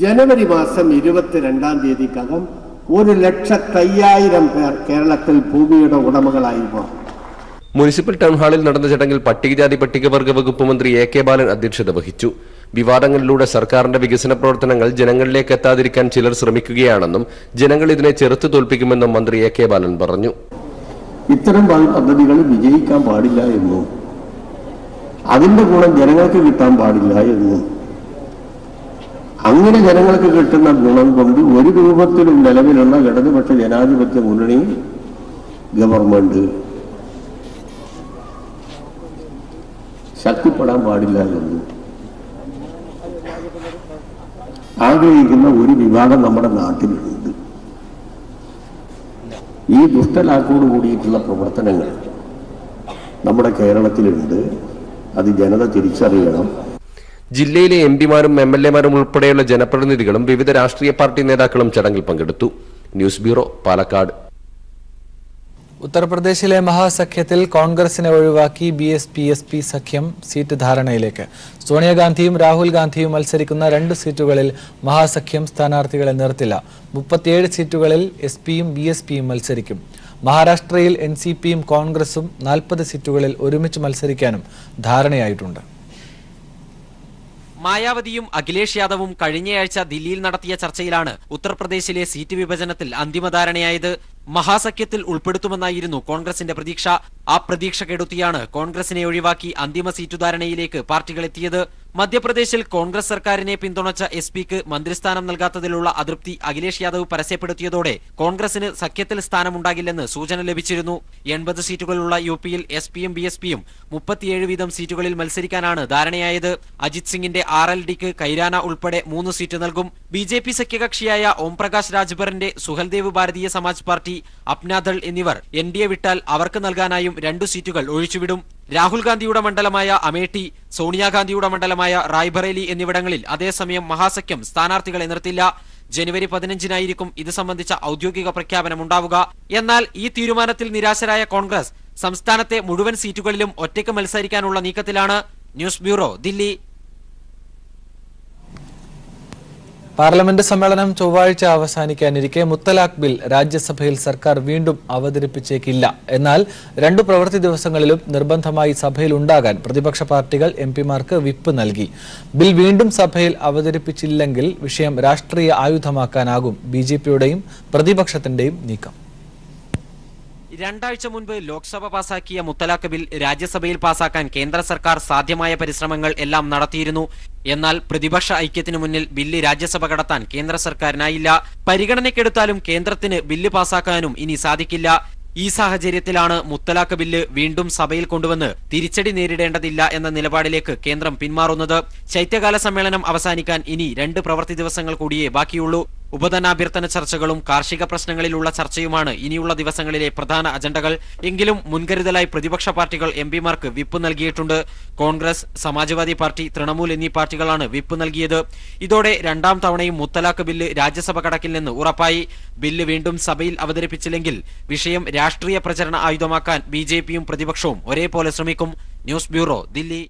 ജനുവരി മാസം 22-ാം തീയതിക്കകം 1,05,000 പേർ കേരളത്തിൽ ഭൂമിയുടെ ഉടമകളായി മാറും. മുനിസിപ്പൽ ടൗൺ ഹാളിൽ നടന്ന ചടങ്ങിൽ പട്ടികജാതി പട്ടികവർഗ വകുപ്പ് മന്ത്രി AK ബാലൻ അധ്യക്ഷത വഹിച്ചു. വിവാദങ്ങളിലൂടെ സർക്കാരിന്റെ വികസന പ്രവർത്തനങ്ങൾ ജനങ്ങളിലേക്ക് എത്താതിരിക്കാൻ ചിലർ ശ്രമിക്കുകയാണെന്നും ജനങ്ങൾ ഇതിനെ ചെറുത്തു തോൽപ്പിക്കുമെന്നും മന്ത്രി AK ബാലൻ പറഞ്ഞു. ഇത്തരം പദ്ധതികൾ വിജയിക്കാൻ പാടില്ല എന്നും അതിന്റെ ഗുണം ജനങ്ങൾക്ക് കിട്ടാൻ പാടില്ല എന്നും അങ്ങനെ ജനങ്ങൾക്ക് കിട്ടുന്ന ഗുണം കൊണ്ട് ഒരു രൂപത്തിലും നിലവിലുള്ള ഇടതുപക്ഷ ജനാധിപത്യ മുന്നണി ഗവൺമെന്റ് ശക്തിപ്പെടാൻ പാടില്ല എന്നും ആഗ്രഹിക്കുന്ന ഒരു വിഭാഗം നമ്മുടെ നാട്ടിലുണ്ട്. ഈ ദുഷ്ടലാക്കോട് കൂടിയിട്ടുള്ള പ്രവർത്തനങ്ങൾ നമ്മുടെ കേരളത്തിലുണ്ട്. അത് ജനത തിരിച്ചറിയണം. ജില്ലയിലെ MPമാരും MLAമാരും ഉൾപ്പെടെയുള്ള ജനപ്രതിനിധികളും വിവിധ രാഷ്ട്രീയ പാർട്ടി നേതാക്കളും ചടങ്ങിൽ പങ്കെടുത്തു. News bureau, Palakkad. ഉത്തർപ്രദേശിലെ മഹാസഖ്യത്തിൽ കോൺഗ്രസിനെ ഒഴിവാക്കി BSP-SP സഖ്യം സീറ്റ് ധാരണയിലേക്ക്. സോണിയാഗാന്ധിയും രാഹുൽ ഗാന്ധിയും മത്സരിക്കുന്ന 2 സീറ്റുകളിൽ മഹാസഖ്യം സ്ഥാനാർത്ഥികളെ നിർത്തില്ല. 37 സീറ്റുകളിൽ SPയും BSPയും മത്സരിക്കും. മഹാരാഷ്ട്രയിൽ NCPയും കോൺഗ്രസും 40 സീറ്റുകളിൽ ഒരുമിച്ച് മത്സരിക്കാനും ധാരണയായിട്ടുണ്ട്. മായാവതിയും അഖിലേഷ് യാദവും കഴിഞ്ഞയാഴ്ച ദില്ലിയിൽ നടത്തിയ ചർച്ചയിലാണ് ഉത്തർപ്രദേശിലെ സീറ്റ് വിഭജനത്തിൽ അന്തിമധാരണയായത്. മഹാസഖ്യത്തിൽ ഉൾപ്പെടുത്തുമെന്നായിരുന്നു കോൺഗ്രസിന്റെ പ്രതീക്ഷ. ആ പ്രതീക്ഷ കെടുത്തിയാണ് കോൺഗ്രസിനെ ഒഴിവാക്കി അന്തിമ സീറ്റു ധാരണയിലേക്ക് പാർട്ടികൾ എത്തിയത്. മധ്യപ്രദേശിൽ കോൺഗ്രസ് സർക്കാരിനെ പിന്തുണച്ച SPക്ക് മന്ത്രിസ്ഥാനം നൽകാത്തതിലുള്ള അതൃപ്തി അഖിലേഷ് യാദവ് പരസ്യപ്പെടുത്തിയതോടെ കോൺഗ്രസിന് സഖ്യത്തിൽ സ്ഥാനമുണ്ടാകില്ലെന്ന് സൂചന ലഭിച്ചിരുന്നു. 80 സീറ്റുകളുള്ള UPയിൽ SPയും BSPയും 37 വീതം സീറ്റുകളിൽ മത്സരിക്കാനാണ് ധാരണയായത്. അജിത് സിംഗിന്റെ RLDക്ക് കൈരാന ഉൾപ്പെടെ 3 സീറ്റ് നൽകും. BJP സഖ്യകക്ഷിയായ ഓംപ്രകാശ് രാജ്ഭറിന്റെ സുഹൽദേവ് ഭാരതീയ സമാജ് പാർട്ടി, അപ്നാദൾ എന്നിവർ NDA വിട്ടാൽ അവർക്ക് നൽകാനായും 2 സീറ്റുകൾ ഒഴിച്ചുവിടും. രാഹുൽ ഗാന്ധിയുടെ മണ്ഡലമായ അമേഠി, സോണിയാഗാന്ധിയുടെ മണ്ഡലമായ റായ്ബറേലി എന്നിവിടങ്ങളിൽ അതേസമയം മഹാസഖ്യം സ്ഥാനാർത്ഥികളെ നിർത്തില്ല. ജനുവരി 15-നായിരിക്കും ഇത് സംബന്ധിച്ച ഔദ്യോഗിക പ്രഖ്യാപനമുണ്ടാവുക. എന്നാൽ ഈ തീരുമാനത്തിൽ നിരാശരായ കോൺഗ്രസ് സംസ്ഥാനത്തെ മുഴുവൻ സീറ്റുകളിലും ഒറ്റയ്ക്ക് മത്സരിക്കാനുള്ള നീക്കത്തിലാണ്. News bureau, Delhi. പാർലമെന്റ് സമ്മേളനം ചൊവ്വാഴ്ച അവസാനിക്കാനിരിക്കെ മുത്തലാഖ് ബിൽ രാജ്യസഭയിൽ സർക്കാർ വീണ്ടും അവതരിപ്പിച്ചേക്കില്ല. എന്നാൽ 2 പ്രവൃത്തി ദിവസങ്ങളിലും നിർബന്ധമായി സഭയിൽ ഉണ്ടാകാൻ പ്രതിപക്ഷ പാർട്ടികൾ എംപിമാർക്ക് വിപ്പ് നൽകി. ബിൽ വീണ്ടും സഭയിൽ അവതരിപ്പിച്ചില്ലെങ്കിൽ വിഷയം രാഷ്ട്രീയ ആയുധമാക്കാനാകും ബിജെപിയുടെയും പ്രതിപക്ഷത്തിന്റെയും നീക്കം. 2 ആഴ്ച മുൻപ് ലോക്സഭ പാസാക്കിയ മുത്തലാഖ് ബിൽ രാജ്യസഭയിൽ പാസാക്കാൻ കേന്ദ്ര സർക്കാർ സാധ്യമായ പരിശ്രമങ്ങൾ എല്ലാം നടത്തിയിരുന്നു. എന്നാൽ പ്രതിപക്ഷ ഐക്യത്തിനു മുന്നിൽ ബില്ല് രാജ്യസഭ കടത്താൻ കേന്ദ്ര സർക്കാരിനായില്ല. പരിഗണനയ്ക്കെടുത്താലും കേന്ദ്രത്തിന് ബില്ല് പാസാക്കാനും ഇനി സാധിക്കില്ല. ഈ സാഹചര്യത്തിലാണ് മുത്തലാഖ് ബില്ല് വീണ്ടും സഭയിൽ കൊണ്ടുവന്ന് തിരിച്ചടി നേരിടേണ്ടതില്ല എന്ന നിലപാടിലേക്ക് കേന്ദ്രം പിന്മാറുന്നത്. ശൈത്യകാല സമ്മേളനം അവസാനിക്കാൻ ഇനി 2 പ്രവൃത്തി ദിവസങ്ങൾ കൂടിയേ ബാക്കിയുള്ളൂ. ഉപധനാഭ്യർത്ഥന ചർച്ചകളും കാർഷിക പ്രശ്നങ്ങളിലുള്ള ചർച്ചയുമാണ് ഇനിയുള്ള ദിവസങ്ങളിലെ പ്രധാന അജണ്ടകൾ. എങ്കിലും മുൻകരുതലായി പ്രതിപക്ഷ പാർട്ടികൾ എംപിമാർക്ക് വിപ്പ് നൽകിയിട്ടുണ്ട്. കോൺഗ്രസ്, സമാജ്വാദി പാർട്ടി, തൃണമൂൽ എന്നീ പാർട്ടികളാണ് വിപ്പ് നൽകിയത്. ഇതോടെ 2ാം തവണയും മുത്തലാഖ് ബില്ല് രാജ്യസഭ കടക്കില്ലെന്ന് ഉറപ്പായി. ബില്ല് വീണ്ടും സഭയിൽ അവതരിപ്പിച്ചില്ലെങ്കിൽ വിഷയം രാഷ്ട്രീയ പ്രചരണ ആയുധമാക്കാൻ ബിജെപിയും പ്രതിപക്ഷവും ഒരേപോലെ ശ്രമിക്കും. News bureau, Delhi.